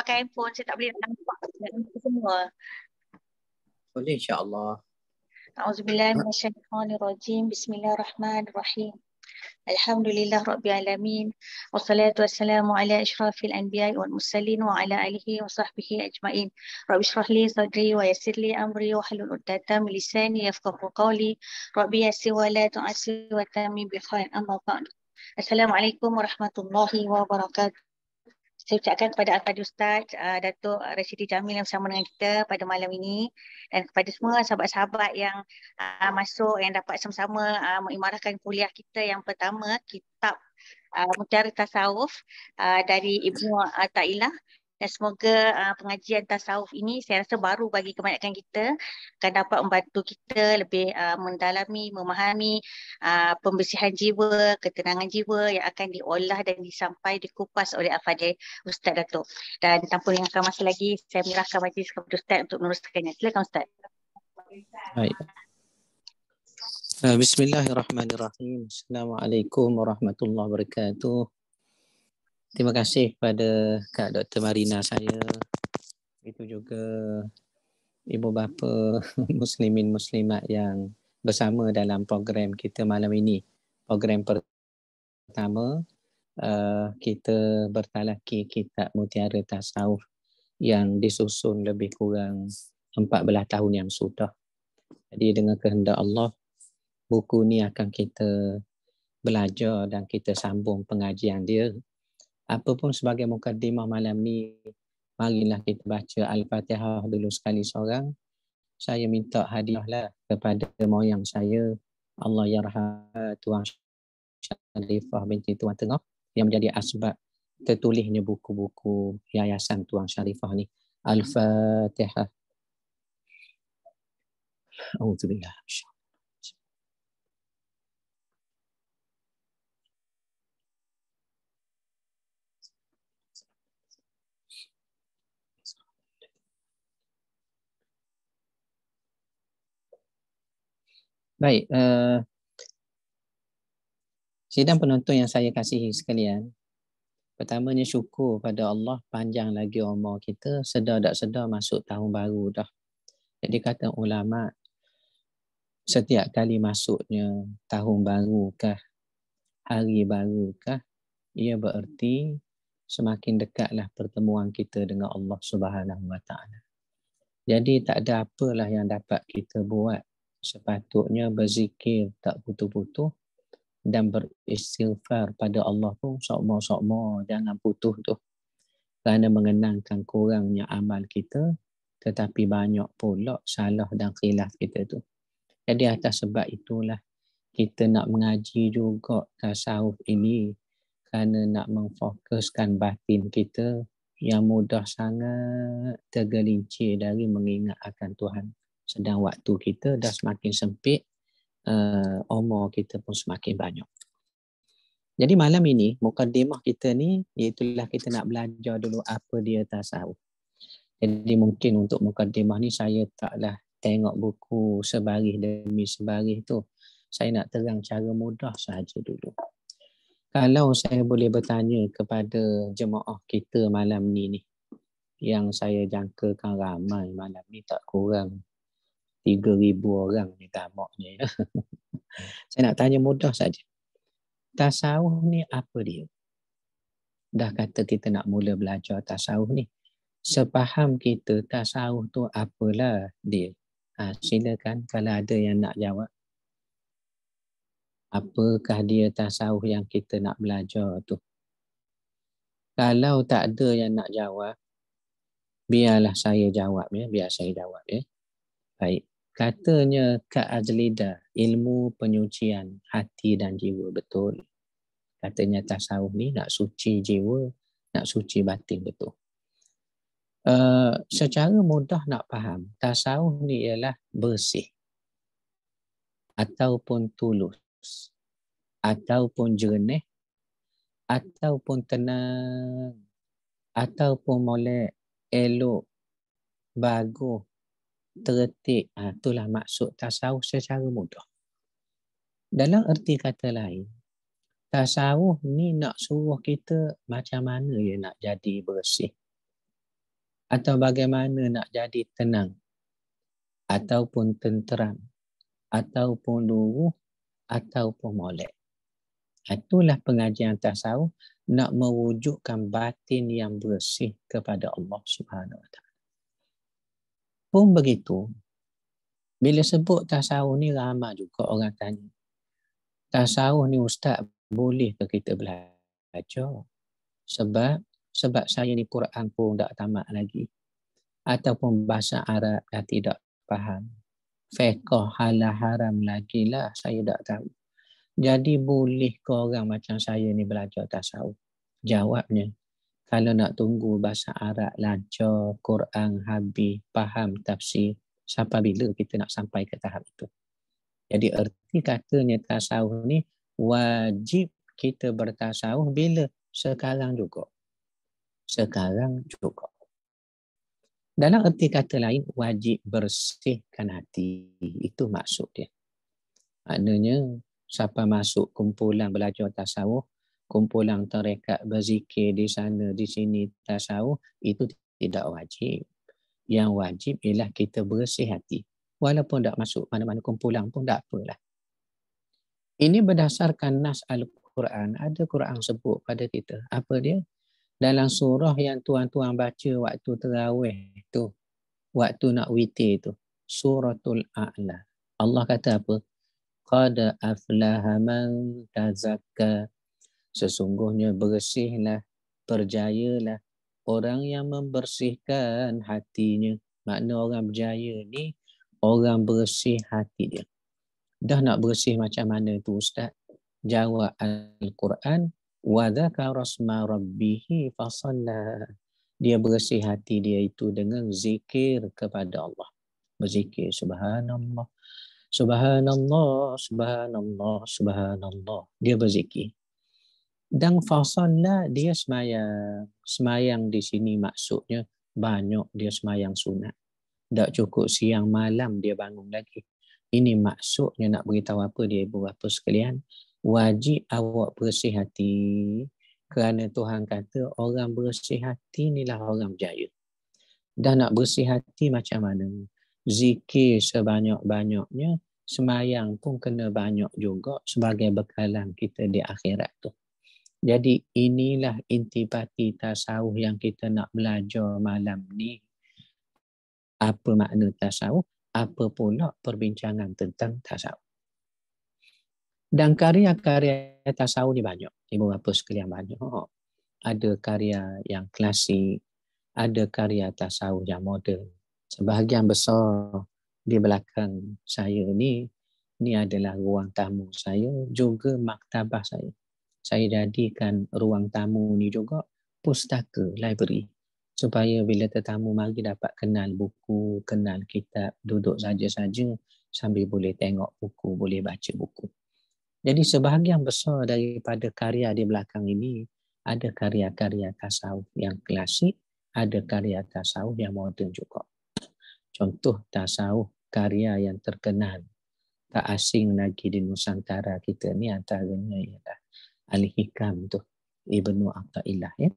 pakai handphone, saya tak boleh nampak semua. Boleh, insya-Allah. A'udzubillahi minasyaitonirrajim. Bismillahirrahmanirrahim. Alhamdulillah Rabbil Alamin. Wassalatu wassalamu ala asyrafil anbiya'i wal mursalin wa ala alihi wa sahbihi ajma'in. Rabbi shrah li sadri wa yassir li amri wa hlul 'uqdatam min lisani yafqahu qawli. Rabbi yassir wa la tu'assir wa tamim bi khair. Amma ba'd. Assalamualaikum warahmatullahi wabarakatuh. Saya ucapkan kepada Al-Fadhil Ustaz, Datuk Rashidi Jamil yang bersama dengan kita pada malam ini, dan kepada semua sahabat-sahabat yang masuk, yang dapat sama-sama mengimarahkan kuliah kita yang pertama, kitab Mutiara Tasawuf dari Ibnu Athaillah. Dan semoga pengajian tasawuf ini saya rasa baru bagi kebanyakan kita, akan dapat membantu kita lebih mendalami, memahami pembersihan jiwa, ketenangan jiwa yang akan diolah dan dikupas oleh Al-Fadhil Ustaz Datuk. Dan tanpa mengangkat masa lagi, saya menyerahkan majlis kepada Ustaz untuk meneruskannya. Silakan Ustaz. Baik. Bismillahirrahmanirrahim. Assalamualaikum warahmatullahi wabarakatuh. Terima kasih kepada Kak Dr. Marina saya. Itu juga ibu bapa muslimin muslimat yang bersama dalam program kita malam ini. Program pertama, kita bertalaki kitab Mutiara Tasawuf yang disusun lebih kurang 14 tahun yang sudah. Jadi dengan kehendak Allah, buku ni akan kita belajar dan kita sambung pengajian dia. Apapun sebagai mukadimah malam ni, marilah kita baca Al-Fatihah dulu sekali seorang. Saya minta hadiahlah kepada moyang saya, Allah yarham Tuan Syarifah binti Tuan Tengah, yang menjadi asbab tertulisnya buku-buku yayasan Tuan Syarifah ni. Al-Fatihah. Auzubillah. Baik, sidang penonton yang saya kasihi sekalian, pertamanya syukur pada Allah panjang lagi umur kita, sedar tak sedar masuk tahun baru dah. Jadi kata ulama, setiap kali masuknya tahun baru kah, hari baru kah, ia bererti semakin dekatlah pertemuan kita dengan Allah Subhanahu Wa Taala. Jadi tak ada apalah yang dapat kita buat, sepatutnya berzikir tak putus-putus dan beristighfar pada Allah pun sokmo-sokmo, jangan putus tu. Kerana mengenangkan kurangnya amal kita, tetapi banyak pula salah dan khilaf kita tu. Jadi atas sebab itulah kita nak mengaji juga tasawuf ini, kerana nak memfokuskan batin kita yang mudah sangat tergelincir dari mengingat akan Tuhan. Sedang waktu kita dah semakin sempit, umur kita pun semakin banyak. Jadi malam ini, mukadimah kita ni, iaitulah kita nak belajar dulu apa dia tasawuf. Jadi mungkin untuk mukadimah ni saya taklah tengok buku sebaris demi sebaris tu. Saya nak terang cara mudah sahaja dulu. Kalau saya boleh bertanya kepada jemaah kita malam ni, yang saya jangkakan ramai malam ni tak kurang 3,000 orang ni tamaknya. Saya nak tanya mudah saja. Tasawuf ni apa dia? Dah kata kita nak mula belajar tasawuf ni. Sepaham kita tasawuf tu apalah dia? Silakan kalau ada yang nak jawab. Apakah dia tasawuf yang kita nak belajar tu? Kalau tak ada yang nak jawab, biarlah saya jawab ya. Biar saya jawab ya. Baik. Katanya Kak Azlida, ilmu penyucian hati dan jiwa. Betul. Katanya tasawuf ni nak suci jiwa, nak suci batin. Betul. Secara mudah nak faham, tasawuf ni ialah bersih, ataupun tulus, ataupun jernih, ataupun tenang, ataupun molek, elok, bagus, tertib. Itulah maksud tasawuf secara mudah. Dalam erti kata lain, tasawuf ni nak suruh kita macam mana dia nak jadi bersih. atau bagaimana nak jadi tenang ataupun tenteram ataupun luruh ataupun molek. Itulah pengajian tasawuf, nak mewujudkan batin yang bersih kepada Allah Subhanahu Wa Taala. Pun begitu, bila sebut tasawuf ni ramai juga orang tanya. Tasawuf ni ustaz, boleh ke kita belajar? Sebab saya ni Quran pun tak tamat lagi. Ataupun bahasa Arab dah tidak faham. Fiqh halal haram lagi lah saya tak tahu. Jadi boleh ke orang macam saya ni belajar tasawuf? Jawabnya, kalau nak tunggu bahasa Arab lancar, Quran habis, faham tafsir, sampai bila kita nak sampai ke tahap itu? Jadi erti katanya tasawuf ni wajib kita bertasawuf bila? Sekarang juga. Sekarang juga. Dalam erti kata lain, wajib bersihkan hati. Itu maksud dia. Maknanya, siapa masuk kumpulan belajar tasawuf, kumpulan tarekat berzikir di sana, di sini tasawuf, itu tidak wajib. Yang wajib ialah kita bersih hati. Walaupun tak masuk mana-mana kumpulan pun tak apalah. Ini berdasarkan nas Al-Quran. Ada Quran sebut pada kita. Apa dia? Dalam surah yang tuan-tuan baca waktu terawih tu, waktu nak witir tu, Suratul A'la. Allah kata apa? Qad aflaha man tazakka. Sesungguhnya bersihlah, berjayalah orang yang membersihkan hatinya. Makna orang berjaya ni, orang bersih hati dia. Dah nak bersih macam mana tu Ustaz? Jawab Al-Quran, wa dzakara asma rabbih fasalla. Dia bersih hati dia itu dengan zikir kepada Allah. Berzikir subhanallah, subhanallah, subhanallah, subhanallah. Dia berzikir. Dan fasalla, dia semayang. Semayang di sini maksudnya banyak dia semayang sunat. Tak cukup siang malam dia bangun lagi. Ini maksudnya nak beritahu apa dia ibu bapa sekalian? Wajib awak bersih hati. Kerana Tuhan kata orang bersih hati inilah orang berjaya. Dan nak bersih hati macam mana? Zikir sebanyak-banyaknya, semayang pun kena banyak juga sebagai bekalan kita di akhirat tu. Jadi inilah intipati tasawuf yang kita nak belajar malam ni. Apa makna tasawuf? Apa pula perbincangan tentang tasawuf? Dan karya-karya tasawuf ni banyak. Ibu bapa sekalian banyak. Ada karya yang klasik, ada karya tasawuf yang moden. Sebahagian besar di belakang saya ni adalah ruang tamu saya, juga maktabah saya. Saya jadikan ruang tamu ni juga pustaka, library. Supaya bila tetamu mari dapat kenal buku, kenal kitab, duduk saja-saja sambil boleh tengok buku, boleh baca buku. Jadi sebahagian besar daripada karya di belakang ini ada karya-karya tasawuf yang klasik, ada karya tasawuf yang moden juga. Contoh tasawuf karya yang terkenal, tak asing lagi di Nusantara kita ni antaranya ialah Al-Hikam tu, Ibnu Athaillah ya.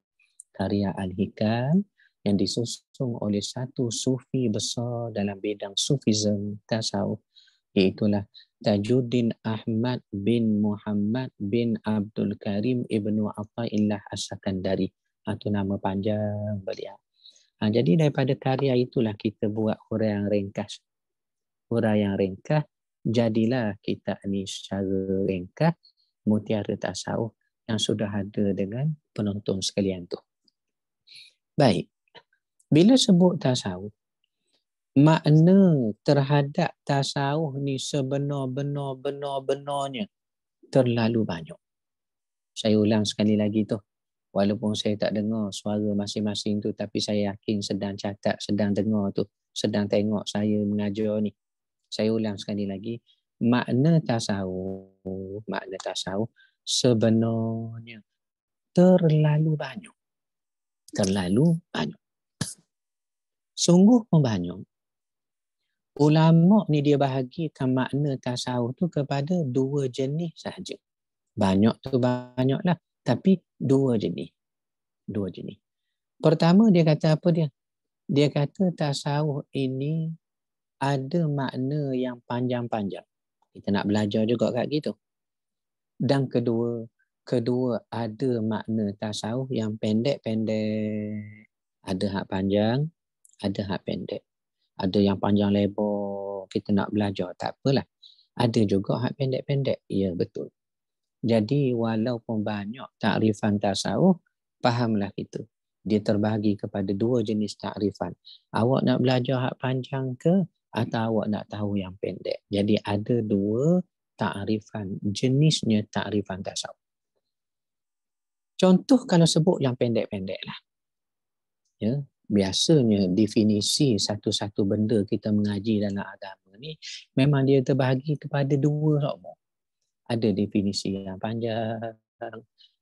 Karya Al-Hikam yang disusun oleh satu sufi besar dalam bidang sufism tasawuf, iaitulah Tajuddin Ahmad bin Muhammad bin Abdul Karim Ibnu Athaillah As-Sakandari. Itu nama panjang beliau. Jadi daripada karya itulah kita buat huraian ringkas. Huraian ringkas, jadilah kitab ni secara ringkas Mutiara Tasawuf yang sudah ada dengan penonton sekalian tu. Baik. Bila sebut tasawuf, makna terhadap tasawuf ni sebenar-benarnya terlalu banyak. Saya ulang sekali lagi tu. Walaupun saya tak dengar suara masing-masing tu, tapi saya yakin sedang catat, sedang dengar tu, sedang tengok saya mengajar ni. Saya ulang sekali lagi. Makna tasawuf sebenarnya terlalu banyak. Terlalu banyak. Sungguh pun banyak. Ulama ni dia bahagikan makna tasawuf tu kepada dua jenis sahaja. Banyak tu banyaklah, tapi dua jenis. Pertama dia kata apa dia? Dia kata tasawuf ini ada makna yang panjang-panjang. Kita nak belajar juga kat gitu. Dan kedua ada makna tasawuf yang pendek-pendek. Ada hak panjang, ada hak pendek. Ada yang panjang lebar, kita nak belajar, tak apalah. Ada juga hak pendek-pendek. Ya, betul. Jadi walaupun banyak takrifan tasawuf, fahamlah kita. Dia terbahagi kepada dua jenis takrifan. Awak nak belajar hak panjang ke atau awak nak tahu yang pendek? Jadi ada dua takrifan, jenisnya takrifan tasawuf. Contoh kalau sebut yang pendek-pendek lah. Ya, biasanya definisi satu-satu benda kita mengaji dalam agama ni memang dia terbahagi kepada dua sokmo. Ada definisi yang panjang,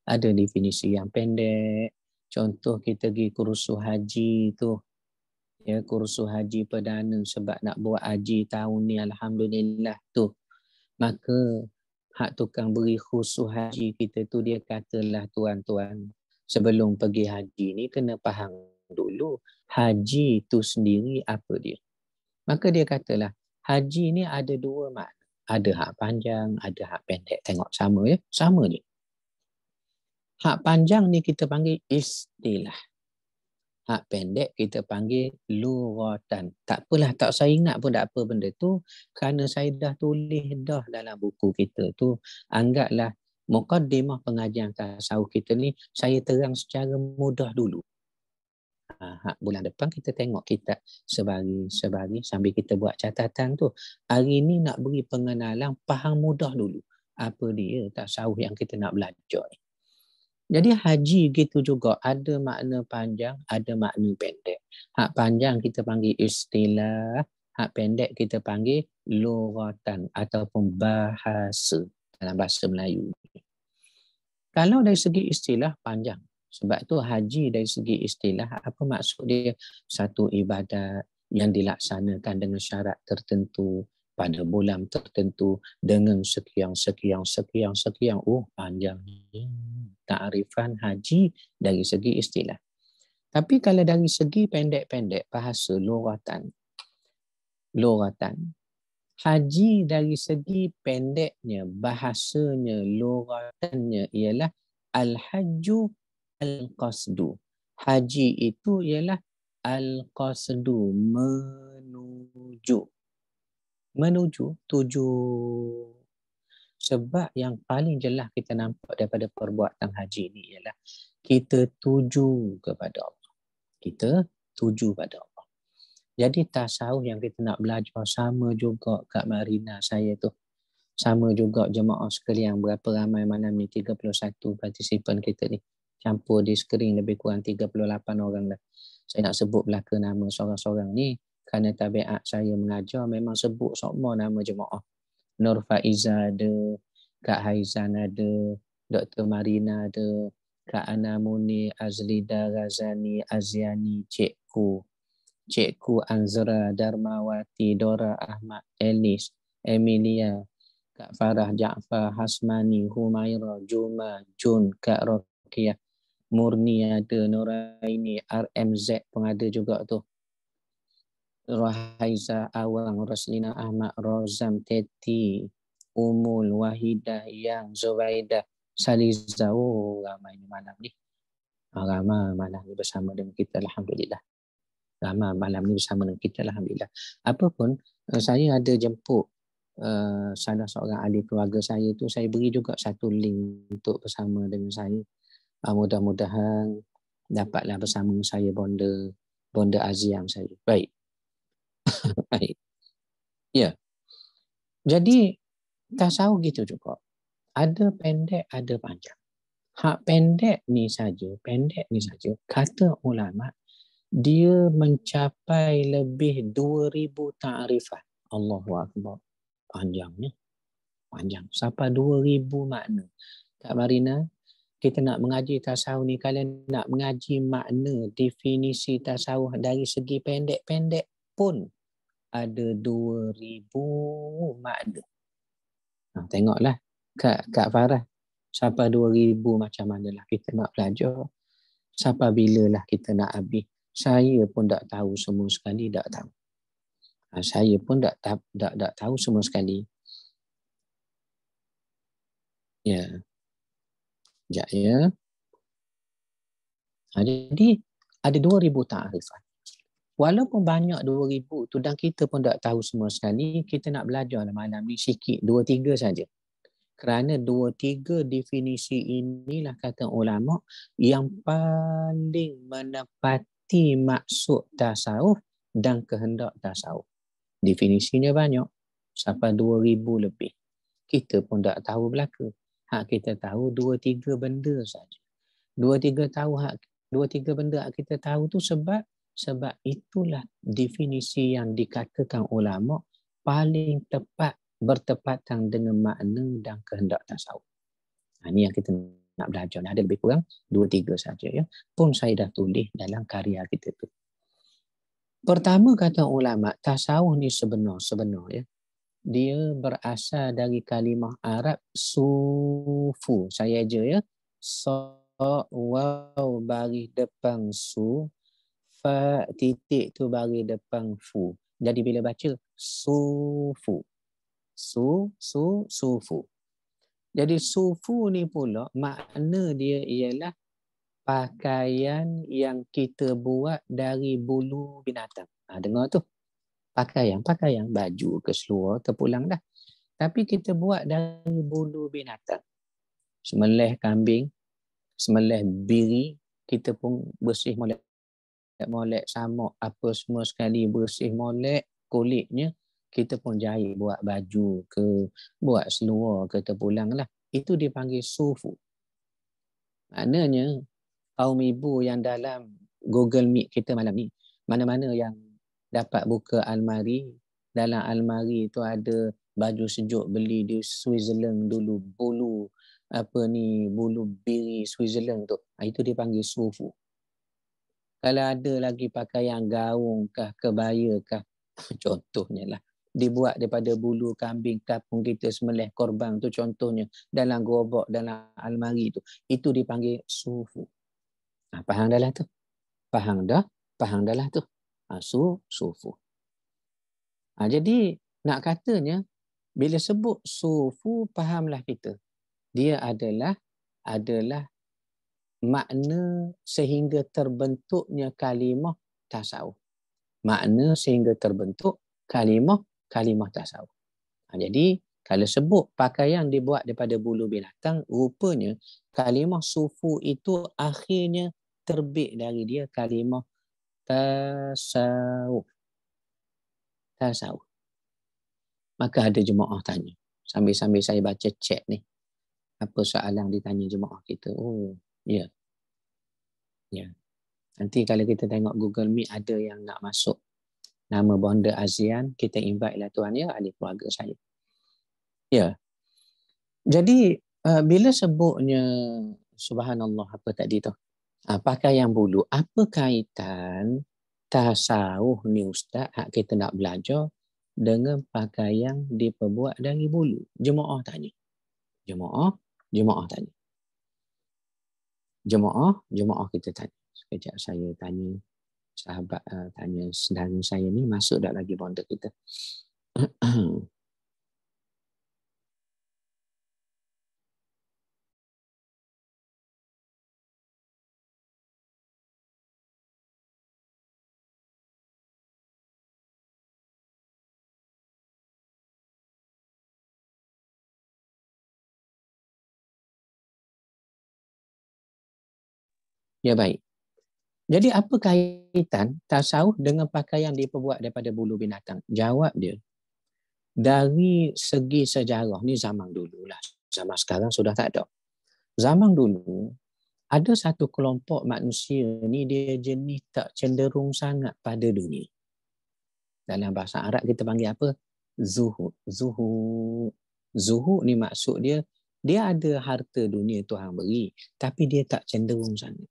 ada definisi yang pendek. Contoh kita pergi kursus haji tu, ya, kursus haji perdana sebab nak buat haji tahun ni, alhamdulillah tu. Maka hak tukang beri khusus haji kita tu dia katalah, tuan-tuan, sebelum pergi haji ni kena faham dulu haji tu sendiri apa dia. Maka dia katalah haji ni ada dua makna. Ada hak panjang, ada hak pendek. Tengok sama ya, sama je. Hak panjang ni kita panggil istilah. Hak pendek kita panggil lughatan. Tak apalah, tak saya ingat pun tak apa benda tu. Kerana saya dah tulis dah dalam buku kita tu. Anggaplah muqaddimah pengajian tasawuf kita ni, saya terang secara mudah dulu. Bulan depan kita tengok kitab sebari sambil kita buat catatan tu. Hari ni nak beri pengenalan, faham mudah dulu. Apa dia tasawuf yang kita nak belajar ni. Jadi haji gitu juga, ada makna panjang, ada makna pendek. Hak panjang kita panggil istilah, hak pendek kita panggil lughatan ataupun bahasa dalam bahasa Melayu. Kalau dari segi istilah panjang. Sebab tu haji dari segi istilah, apa maksud dia? Satu ibadat yang dilaksanakan dengan syarat tertentu pada bulan tertentu dengan sekian. Oh, panjangnya takrifan haji dari segi istilah. Tapi kalau dari segi pendek-pendek bahasa lughatan. Haji dari segi pendeknya, bahasanya, lughatannya ialah al-hajju al-qasdu. Haji itu ialah al-qasdu, menuju, tuju. Sebab yang paling jelas kita nampak daripada perbuatan haji ini ialah kita tuju kepada Allah. Kita tuju pada Allah. Jadi tasawuf yang kita nak belajar sama juga Kak Marina saya tu. Sama juga jemaah sekalian, berapa ramai malam ni, 31 partisipan kita ni. Campur di skrin lebih kurang 38 orang dah. Saya nak sebut belaka nama seorang-seorang ni kerana tabiat saya mengajar memang sebut semua nama jemaah. Nur Faiza ada, Kak Haizan ada, Dr. Marina ada, Kak Ana Muni, Azlida Razani, Aziani, Cikgu Anzra, Darmawati, Dora Ahmad, Elis, Emilia, Kak Farah, Jaafar, Hasmani, Humaira, Juma, Jun, Kak Rokiah, Murni ada, Nuraini, RMZ pun ada juga tu. Rahaiza, Awang, Roslina Ahmad, Rozam, Teti, Umul, Wahidah, Yang, Zubaidah, Saliza. Oh, ramai ni malam ni. Ramai malam ni bersama dengan kita, alhamdulillah. Ramai malam ni bersama dengan kita, alhamdulillah. Apapun, saya ada jemput salah seorang ahli keluarga saya tu, saya beri juga satu link untuk bersama dengan saya. Mudah-mudahan dapatlah bersama saya bonda Aziam saya. Baik. Baik. Ya. Jadi tasawuf gitu juga. Ada pendek, ada panjang. Hak pendek ni saja, kata ulama, dia mencapai lebih 2,000 ta'rifan. Allahu Akbar. Panjangnya. Panjang. Sampai 2,000 makna. Kak Marina, kita nak mengaji tasawuf ni, kalian nak mengaji makna, definisi tasawuf dari segi pendek-pendek pun ada 2,000 makna. Tengoklah Kak Farah, sampai 2,000 macam manalah kita nak belajar. Sampai bilalah kita nak habis. Saya pun tak tahu semua sekali, tak tahu. Saya pun tak tahu semua sekali. Ya, sekejap ya. Jadi ada 2,000 ta'rifat. Walaupun banyak 2,000 tu dan kita pun tak tahu semua sekali, kita nak belajar malam ni sikit, 2-3 saja. Kerana 2-3 definisi inilah kata ulama yang paling menepati maksud tasawuf dan kehendak tasawuf. Definisinya banyak, sampai 2,000 lebih. Kita pun tak tahu belaka. Hak kita tahu 2-3 benda saja. 2-3 benda hak kita tahu tu sebab itulah definisi yang dikatakan ulama paling tepat, bertepatan dengan makna dan kehendak tasawuf. Ini yang kita nak belajar. Ada lebih kurang 2-3 saja ya. Pun saya dah tulis dalam karya kita tu. Pertama kata ulama, tasawuf ni sebenar ya. Dia berasal dari kalimah Arab sufu. Saya je ya. Waw bagi depan su, fa titik tu bagi depan fu. Jadi bila baca sufu. Sufu. Jadi sufu ni pula makna dia ialah pakaian yang kita buat dari bulu binatang. Dengar tu. Pakaian baju ke seluar terpulang dah. Tapi kita buat dari bulu binatang. Semelih kambing, semelih biri, kita pun bersih molek samak apa semua sekali, bersih molek kulitnya, kita pun jahit buat baju ke, buat seluar ke terpulang lah. Itu dipanggil sufu. Maknanya kaum ibu yang dalam Google Meet kita malam ni, mana-mana yang dapat buka almari, dalam almari tu ada baju sejuk beli di Switzerland dulu, bulu biri Switzerland tu, itu dipanggil sufu. Kalau ada lagi pakaian gaung kah, kebaya kah, contohnya lah, dibuat daripada bulu kambing kampung kita semelih korban tu contohnya, dalam gerobak, dalam almari tu, itu dipanggil sufu. Faham dah lah tu? Faham dah lah tu? Sufu. Jadi nak katanya, bila sebut sufu, fahamlah kita. Dia adalah makna sehingga terbentuknya kalimah tasawuf. Makna sehingga terbentuk kalimah tasawuf. Jadi kalau sebut pakaian dibuat daripada bulu binatang, rupanya kalimah sufu itu akhirnya terbit dari dia kalimah tasawuf. Maka ada jemaah tanya. Sambil-sambil saya baca chat ni. Apa soalan ditanya jemaah kita? Oh, ya. Ya. Nanti kalau kita tengok Google Meet ada yang nak masuk nama bonda ASEAN, kita invite lah tuan ya, ahli keluarga saya. Ya. Jadi bila sebutnya subhanallah apa tadi tu? Pakaian bulu, apa kaitan tasawuf ni ustaz hak kita nak belajar dengan pakaian diperbuat dari bulu? Jemaah tanya. Jemaah tanya. Jemaah kita tanya. Sekejap saya tanya sahabat, tanya saudara saya ni masuk dah lagi bonda kita. Ya baik. Jadi apa kaitan tasawuf dengan pakaian diperbuat daripada bulu binatang? Jawab dia, dari segi sejarah ni zaman dulu lah. Zaman sekarang sudah tak ada. Zaman dulu ada satu kelompok manusia ni dia jenis tak cenderung sangat pada dunia. Dalam bahasa Arab kita panggil apa? Zuhud. Zuhud ni maksud dia ada harta dunia Tuhan beri, tapi dia tak cenderung sangat.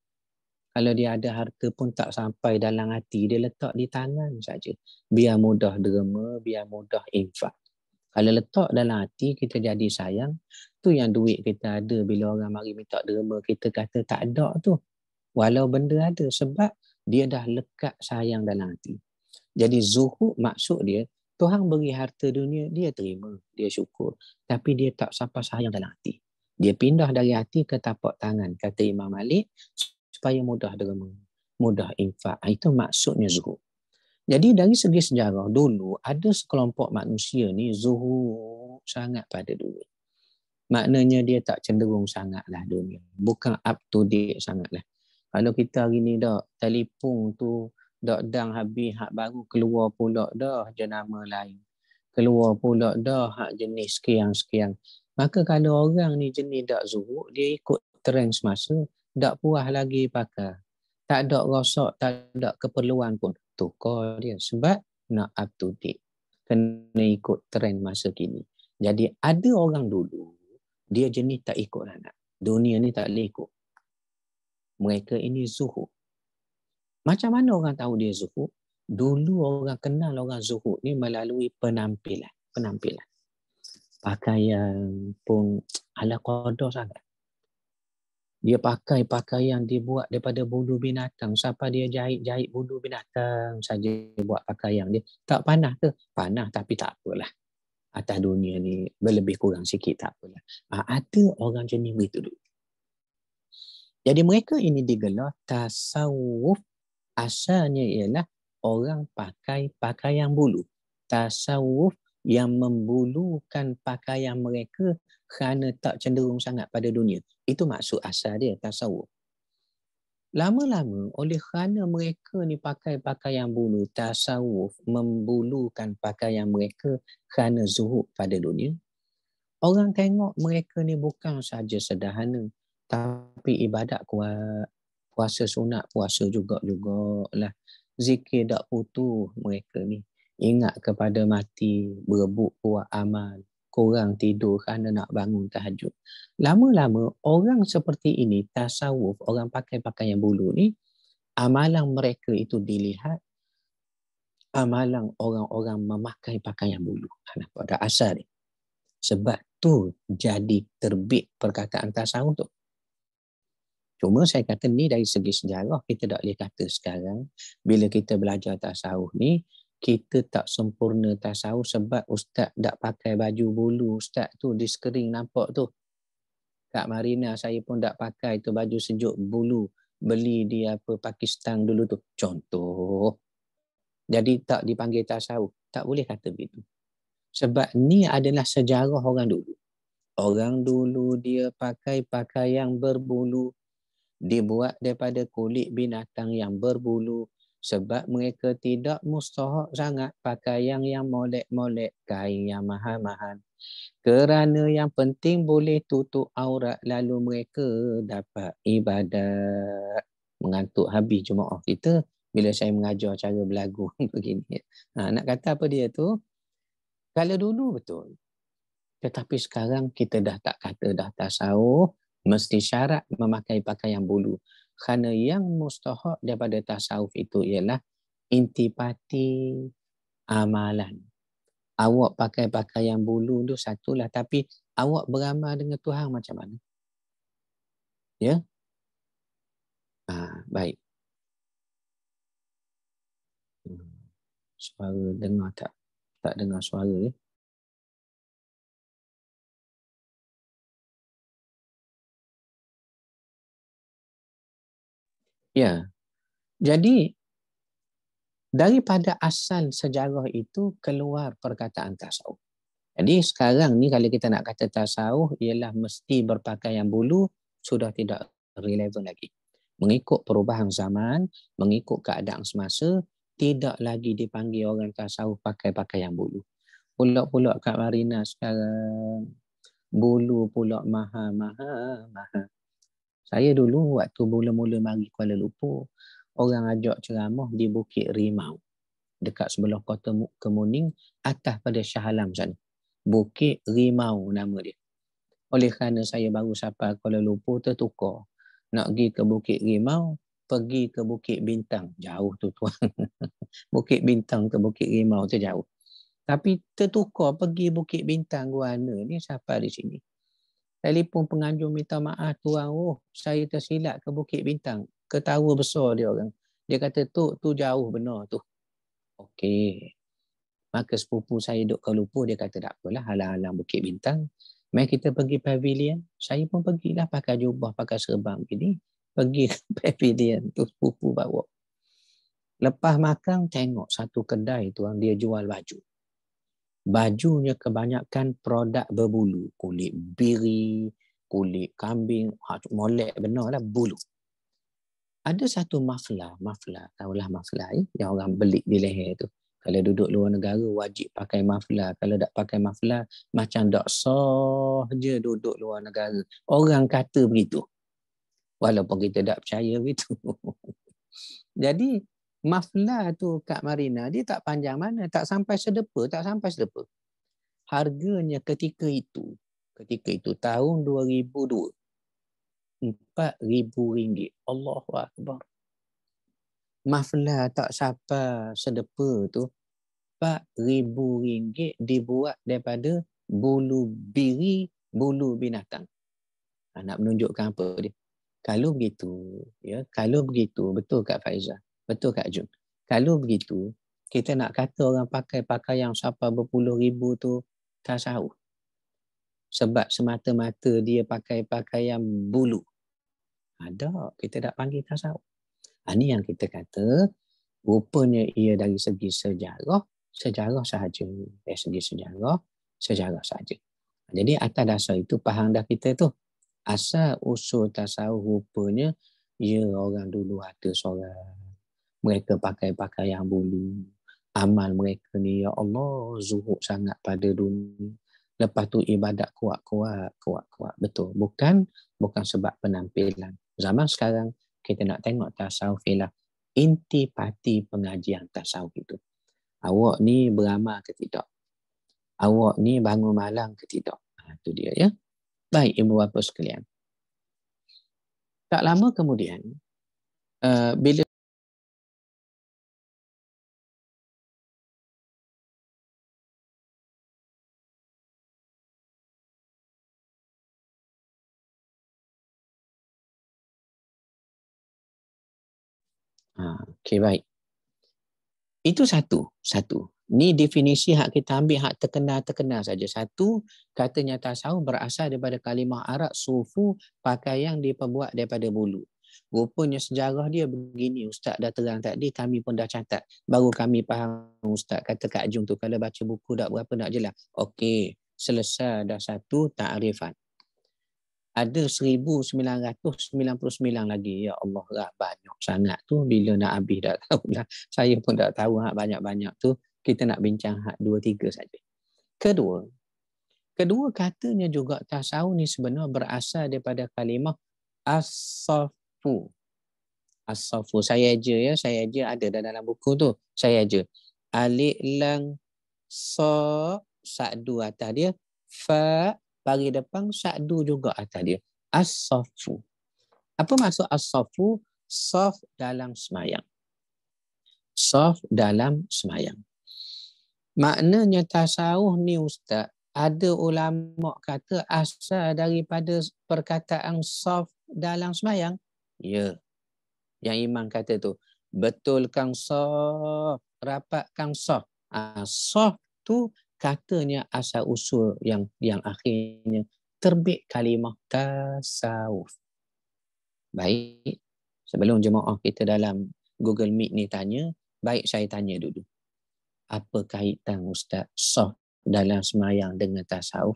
Kalau dia ada harta pun tak sampai dalam hati, dia letak di tangan saja. Biar mudah derma, biar mudah infak. Kalau letak dalam hati, kita jadi sayang. Tu yang duit kita ada, bila orang mari minta derma, kita kata tak ada tu. Walau benda ada. Sebab dia dah lekat sayang dalam hati. Jadi zuhud maksud dia, Tuhan beri harta dunia, dia terima, dia syukur. Tapi dia tak sampai sayang dalam hati. Dia pindah dari hati ke tapak tangan, kata Imam Malik, supaya mudah derma, mudah infak. Itu maksudnya zuhud. Jadi dari segi sejarah dulu, ada sekelompok manusia ni zuhud sangat pada dunia. Maknanya dia tak cenderung sangatlah dunia. Bukan up to date sangatlah. Kalau kita hari ni dah telefon tu dak dang habis, hak baru keluar pula dah jenama lain. Keluar pula dah hak jenis sekian-sekian. Maka kalau orang ni jenis dak zuhud, dia ikut trend semasa, dak puas lagi pakai. Tak ada rosak, tak ada keperluan pun. Tukar dia sebab nak up to date. Kena ikut trend masa kini. Jadi ada orang dulu, dia jenis tak ikut anak. Dunia ni tak boleh ikut. Mereka ini zuhud. Macam mana orang tahu dia zuhud? Dulu orang kenal orang zuhud ni melalui penampilan. Penampilan. Pakaian pun ala qada sangat. Dia pakai pakaian dibuat daripada bulu binatang. Siapa dia jahit bulu binatang saja buat pakaian dia. Tak panah ke? Panah tapi tak apalah. Atas dunia ni berlebih kurang sikit tak apalah. Ada orang jenis begitu dulu. Jadi mereka ini digelar tasawuf. Asalnya ialah orang pakai pakaian bulu. Tasawuf yang membulukan pakaian mereka kerana tak cenderung sangat pada dunia. Itu maksud asal dia, tasawuf. Lama-lama oleh kerana mereka ni pakai pakaian bulu, tasawuf membulukan pakaian mereka kerana zuhud pada dunia. Orang tengok mereka ni bukan saja sederhana, tapi ibadat kuat, puasa sunat, puasa juga lah. Zikir tak putus mereka ni. Ingat kepada mati, berebut buat amal, kurang tidur kerana nak bangun tahajud. Lama-lama orang seperti ini, tasawuf, orang pakai pakaian bulu ni, amalan mereka itu dilihat amalan orang-orang memakai pakaian bulu. Pada asal ni. Sebab tu jadi terbit perkataan tasawuf tu. Cuma saya kata ni dari segi sejarah, kita tak boleh kata sekarang bila kita belajar tasawuf ni, kita tak sempurna tasawuf sebab ustaz tak pakai baju bulu. Ustaz tu di skrin nampak tu. Kak Marina saya pun tak pakai tu baju sejuk bulu. Beli di Pakistan dulu tu. Contoh. Jadi tak dipanggil tasawuf. Tak boleh kata begitu. Sebab ni adalah sejarah orang dulu. Orang dulu dia pakai pakaian berbulu. Dibuat daripada kulit binatang yang berbulu. Sebab mereka tidak mustahak sangat pakaian yang molek-molek, kain yang mahal-mahal. Kerana yang penting boleh tutup aurat, lalu mereka dapat ibadat. Mengantuk habis jemaah kita bila saya mengajar cara berlagu begini. Nak kata apa dia tu? Kalau dulu betul. Tetapi sekarang kita dah tak kata dah tasawuf, mesti syarat memakai pakaian bulu. Kerana yang mustahak daripada tasawuf itu ialah intipati amalan. Awak pakai pakaian bulu tu satulah, tapi awak beramal dengan Tuhan macam mana? Ya? Baik. Suara dengar tak? Tak dengar suara ya? Ya. Jadi daripada asal sejarah itu keluar perkataan tasawuf. Jadi sekarang ni kalau kita nak kata tasawuf ialah mesti berpakaian bulu, sudah tidak relevan lagi. Mengikut perubahan zaman, mengikut keadaan semasa, tidak lagi dipanggil orang tasawuf pakai pakaian bulu. Pula-pula Kak Marina sekarang bulu pula mahal. Saya dulu waktu mula-mula mari Kuala Lumpur, orang ajak ceramah di Bukit Rimau. Dekat sebelah kota Kemuning, atas pada Shah Alam sana. Bukit Rimau nama dia. Oleh kerana saya baru sampai Kuala Lumpur, tertukar. Nak pergi ke Bukit Rimau, pergi ke Bukit Bintang. Jauh tu tuan. Bukit Bintang ke Bukit Rimau tu jauh. Tapi tertukar pergi Bukit Bintang Guana ni sampai di sini. Telefon penganjur minta maaf tuan, saya tersilap ke Bukit Bintang. Ketawa besar dia orang. Dia kata, tu jauh benar tu. Okey. Maka sepupu saya duduk Kuala Lumpur, dia kata tak apalah, halang-halang Bukit Bintang. Mari kita pergi pavilion. Saya pun pergilah pakai jubah, pakai serban begini. Pergi ke pavilion tu, sepupu bawa. Lepas makan, tengok satu kedai tu dia jual baju. Bajunya kebanyakan produk berbulu. Kulit biri, kulit kambing, molek benar lah, bulu. Ada satu maflar, tahulah maflar yang orang beli di leher tu. Kalau duduk luar negara wajib pakai maflar. Kalau tak pakai maflar macam tak sah je duduk luar negara. Orang kata begitu. Walaupun kita tak percaya begitu. Jadi maflar tu Kak Marina dia tak panjang mana, tak sampai sedepa. Harganya ketika itu tahun 2002 RM4,000. Allahu Akbar. Maflar tak sampai sedepa tu RM4,000 dibuat daripada bulu biri, bulu binatang. Nak menunjukkan apa dia? Kalau begitu, betul Kak Faizah, betul Kak Jun. Kalau begitu, kita nak kata orang pakai pakaian sampai berpuluh ribu tu tasawuf. Sebab semata-mata dia pakai pakaian bulu. Ada, kita tak panggil tasawuf. Ini yang kita kata, rupanya ia dari segi sejarah sahaja. Dari segi sejarah sahaja. Jadi atas dasar itu faham dah kita tu. Asal usul tasawuf rupanya, ya orang dulu ada seorang. Mereka pakai pakaian bulu. Amal mereka ni, ya Allah, zuhud sangat pada dunia. Lepas tu ibadat kuat. Betul. Bukan sebab penampilan. Zaman sekarang, kita nak tengok tasawuf ialah intipati pengajian tasawuf itu. Awak ni beramal ke tidak? Awak ni bangun malam ke tidak? Itu dia ya. Baik ibu bapa sekalian. Tak lama kemudian, bila okey baik. Itu satu. Ni definisi hak kita ambil hak terkenal saja. Satu, katanya tasawuf berasal daripada kalimah Arab sufu, pakaian diperbuat daripada bulu. Rupanya sejarah dia begini, Ustaz dah terang tadi, kami pun dah catat. Baru kami faham Ustaz kata Kak Jung tu, kalau baca buku tak berapa nak jelas. Okey, selesai dah satu ta'rifan. Ada 1999 lagi. Ya Allah lah, banyak sangat tu. Bila nak habis tak tahu lah. Saya pun tak tahu hak banyak-banyak tu. Kita nak bincang hak 2-3 saja. Kedua katanya juga tasawuf ni sebenarnya berasal daripada kalimah as-safu. As-safu. Saya aja ada dalam buku tu. Saya aja. Alif lang sa sa'du atas dia. Fa bagi depan sa'du juga atas dia. As-safu. Apa maksud as-safu? Saf dalam semayang. Saf dalam semayang. Maknanya tasawuf ni Ustaz, ada ulama kata asal daripada perkataan saf dalam semayang. Ya. Yang imam kata tu. Betul kang saf, rapat kang saf. Saf tu katanya asal usul yang akhirnya terbit kalimah tasawuf. Baik, sebelum jemaah kita dalam Google Meet ni tanya, baik saya tanya dulu. Apa kaitan Ustaz saf dalam semayang dengan tasawuf?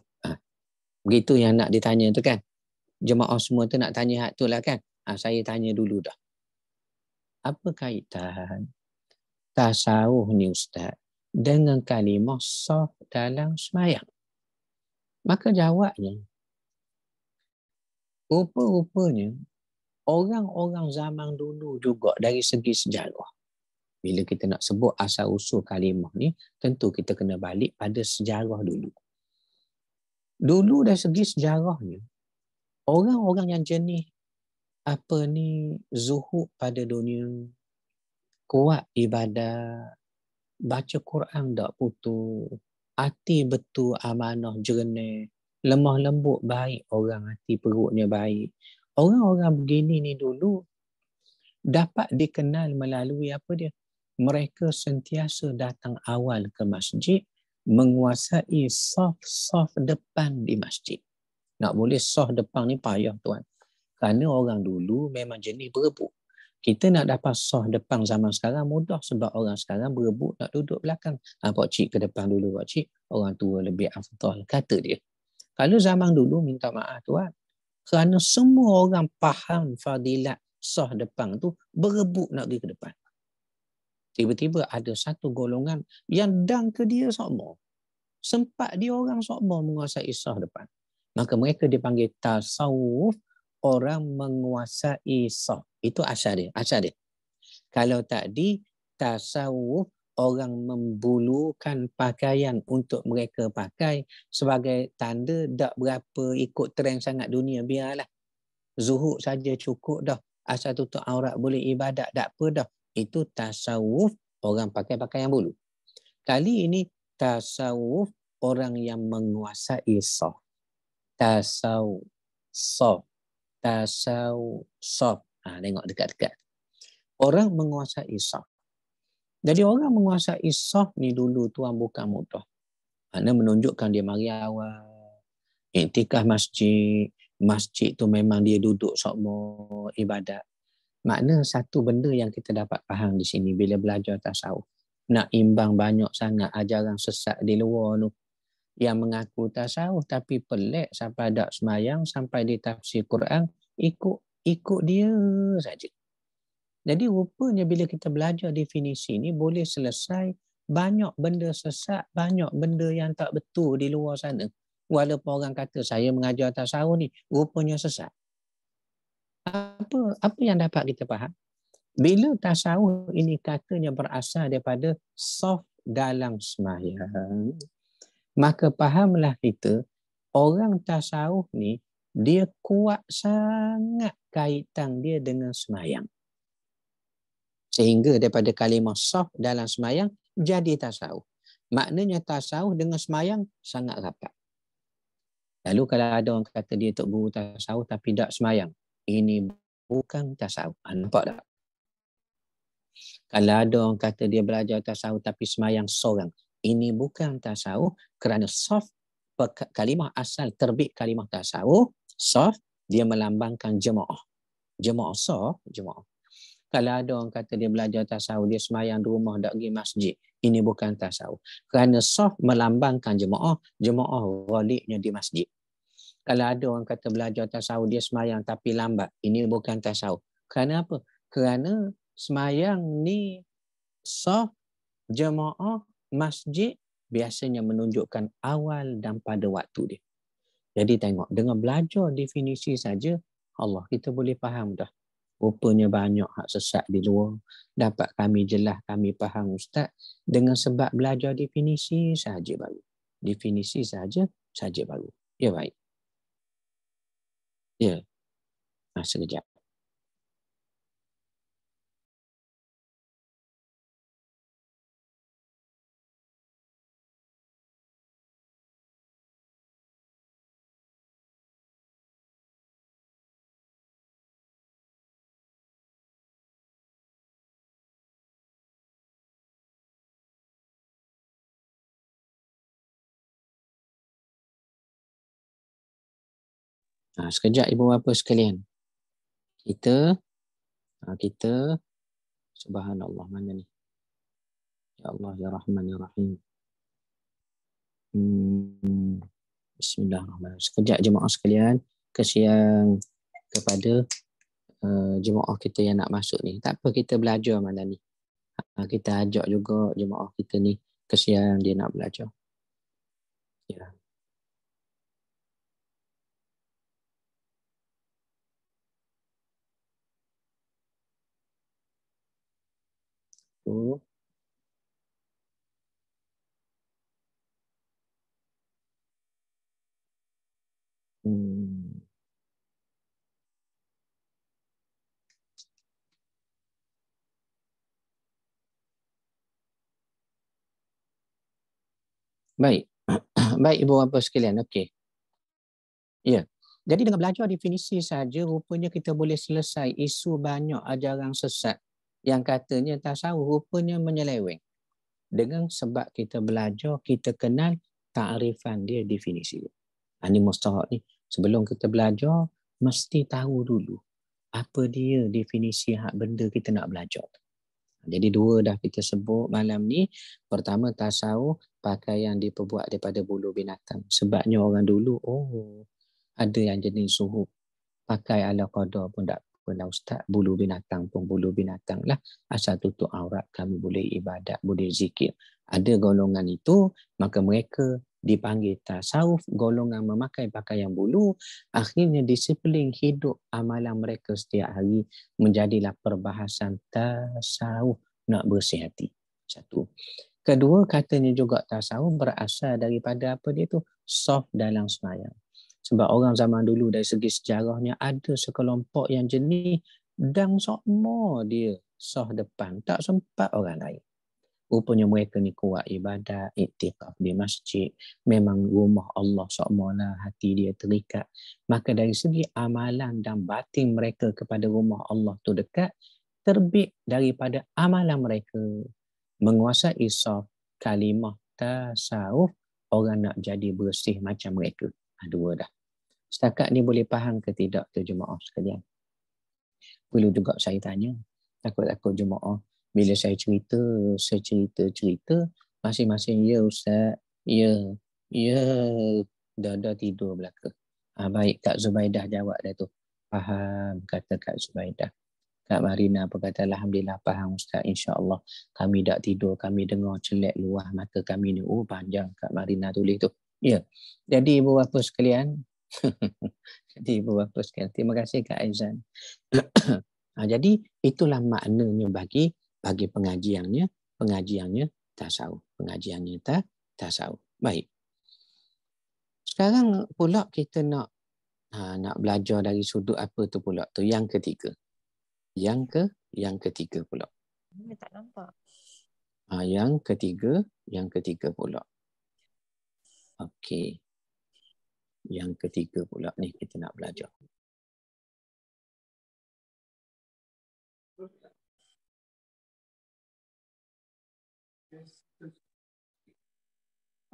Begitu yang nak ditanya tu kan? Jemaah semua tu nak tanya hak tu lah kan? Saya tanya dulu dah. Apa kaitan tasawuf ni Ustaz dengan kalimah saf dalam semayang? Maka jawabnya, rupa-rupanya orang-orang zaman dulu juga dari segi sejarah. Bila kita nak sebut asal-usul kalimah ni, tentu kita kena balik pada sejarah dulu. Dulu dari segi sejarahnya, orang-orang yang jenis zuhud pada dunia, kuat ibadat, baca Quran tak putus, hati betul amanah jernih, lemah lembut baik, orang hati perutnya baik. Orang-orang begini ni dulu dapat dikenal melalui apa dia? Mereka sentiasa datang awal ke masjid, menguasai saf-saf depan di masjid. Nak boleh saf depan ni payah tuan. Kerana orang dulu memang jenis berebut. Kita nak dapat saf depan zaman sekarang mudah sebab orang sekarang berebut nak duduk belakang. Pak cik ke depan dulu, pak cik. Orang tua lebih afdal, kata dia. Kalau zaman dulu, minta maaf tuan, kerana semua orang faham fadilat sah depan tu, berebut nak pergi ke depan. Tiba-tiba ada satu golongan yang dang ke dia sokmo. Sempat dia orang sokmo menguasai sah depan. Maka mereka dipanggil tasawuf, orang menguasai sah. Itu asal dia. Asal dia. Kalau tadi, tasawuf, orang membulukan pakaian untuk mereka pakai sebagai tanda tak berapa ikut trend sangat dunia, biarlah. Zuhud saja cukup dah. Asal tutup aurat boleh ibadat, tak apa dah. Itu tasawuf, orang pakai pakaian bulu. Kali ini tasawuf, orang yang menguasai saf. Tasawuf, saf. Tasawuf, saf. Tengok dekat-dekat. Orang menguasai saf. Jadi orang menguasai saf ni dulu tuan bukan mudah. Kerana menunjukkan dia mari awal. Iktikaf masjid. Masjid tu memang dia duduk sokmo ibadat. Makna satu benda yang kita dapat faham di sini bila belajar tasawuf. Nak imbang banyak sangat ajaran sesat di luar tu. Yang mengaku tasawuf tapi pelik sampai ada semayang, sampai di tafsir Quran, ikut dia saja. Jadi rupanya bila kita belajar definisi ni boleh selesai banyak benda sesat, banyak benda yang tak betul di luar sana. Walaupun orang kata saya mengajar tasawuf ni, rupanya sesat. Apa yang dapat kita faham? Bila tasawuf ini katanya berasal daripada saf dalam sembahyang, maka fahamlah kita, orang tasawuf ni dia kuat sangat kaitan dia dengan sembahyang. Sehingga daripada kalimah saf dalam sembahyang jadi tasawuf. Maknanya tasawuf dengan sembahyang sangat rapat. Lalu kalau ada orang kata dia tok guru tasawuf tapi tak sembahyang, ini bukan tasawuf. Nampak tak? Kalau ada orang kata dia belajar tasawuf tapi sembahyang seorang, ini bukan tasawuf, kerana saf, kalimah asal terbit kalimah tasawuf, saf, dia melambangkan jemaah. Jemaah saf, jemaah. Kalau ada orang kata dia belajar tasawuf, dia sembahyang di rumah, tak pergi masjid, ini bukan tasawuf. Kerana saf melambangkan jemaah, jemaah ghaliknya di masjid. Kalau ada orang kata belajar tasawuf, dia sembahyang tapi lambat, ini bukan tasawuf. Kerana apa? Kerana sembahyang ni saf, jemaah, masjid biasanya menunjukkan awal dan pada waktu dia. Jadi tengok, dengan belajar definisi saja, Allah kita boleh faham dah. Rupanya banyak hak sesat di luar. Dapat kami jelas, kami faham Ustaz. Dengan sebab belajar definisi saja baru. Definisi saja baru. Ya baik. Ya. Sekejap. Sekejap ibu bapa sekalian. Kita subhanallah, mana ni? Ya Allah, ya Rahman, ya Rahim. Bismillahirrahmanirrahim. Sekejap jemaah sekalian, kesian kepada jemaah kita yang nak masuk ni. Tak apa, kita belajar malam ni. Kita ajak juga jemaah kita ni, kesian dia nak belajar. Ya. Tu. Baik. Baik ibu bapa sekalian, okey. Ya. Jadi dengan belajar definisi saja rupanya kita boleh selesai isu banyak ajaran sesat yang katanya tasawuf rupanya menyeleweng. Dengan sebab kita belajar, kita kenal takrifan dia, definisi dia. Ini mustahak ni. Sebelum kita belajar, mesti tahu dulu apa dia definisi hak benda kita nak belajar. Jadi dua dah kita sebut malam ni. Pertama, tasawuf pakai yang diperbuat daripada bulu binatang. Sebabnya orang dulu, ada yang jenis suhuf. Pakai ala qadar pun tak apalah ustaz. Bulu binatang pun bulu binatang lah. Asal tutup aurat kami boleh ibadat, boleh zikir. Ada golongan itu, maka mereka dipanggil tasawuf. Golongan memakai pakaian bulu. Akhirnya disiplin hidup amalan mereka setiap hari. Menjadilah perbahasan tasawuf. Nak bersih hati. Satu. Kedua, katanya juga tasawuf berasal daripada apa dia tu? Soft dalam semayang. Sebab orang zaman dulu dari segi sejarahnya ada sekelompok yang jenis dan semua dia soft depan. Tak sempat orang lain. Rupanya mereka ni kuat ibadat, iktikaf di masjid. Memang rumah Allah semualah hati dia terikat. Maka dari segi amalan dan batin mereka kepada rumah Allah tu dekat, terbit daripada amalan mereka. Menguasai soft kalimah tasawuf, orang nak jadi bersih macam mereka. Dua dah. Setakat ni boleh faham ke tidak tu jemaah sekalian? Perlu juga saya tanya. Takut-takut jemaah bila saya cerita masing-masing ya ustaz, ya dah tidur belaka. Baik, Kak Zubaidah jawab dah tu. Faham, kata Kak Zubaidah. Kak Marina apa kata, alhamdulillah faham ustaz, insya-Allah. Kami tak tidur, kami dengar celak luah mata kami ni. Panjang Kak Marina tulis tu. Ya. Jadi ibu bapa sekalian, jadi ibu bapa sekalian, terima kasih Kak Aizan. Jadi itulah maknanya bagi pengajiannya tasawuf. Pengajiannya tasawuf. Baik. Sekarang pula kita nak belajar dari sudut apa tu pula tu, yang ketiga. Yang ketiga pula. Ini tak nampak. Yang ketiga pula. Okey. Yang ketiga pula ni kita nak belajar.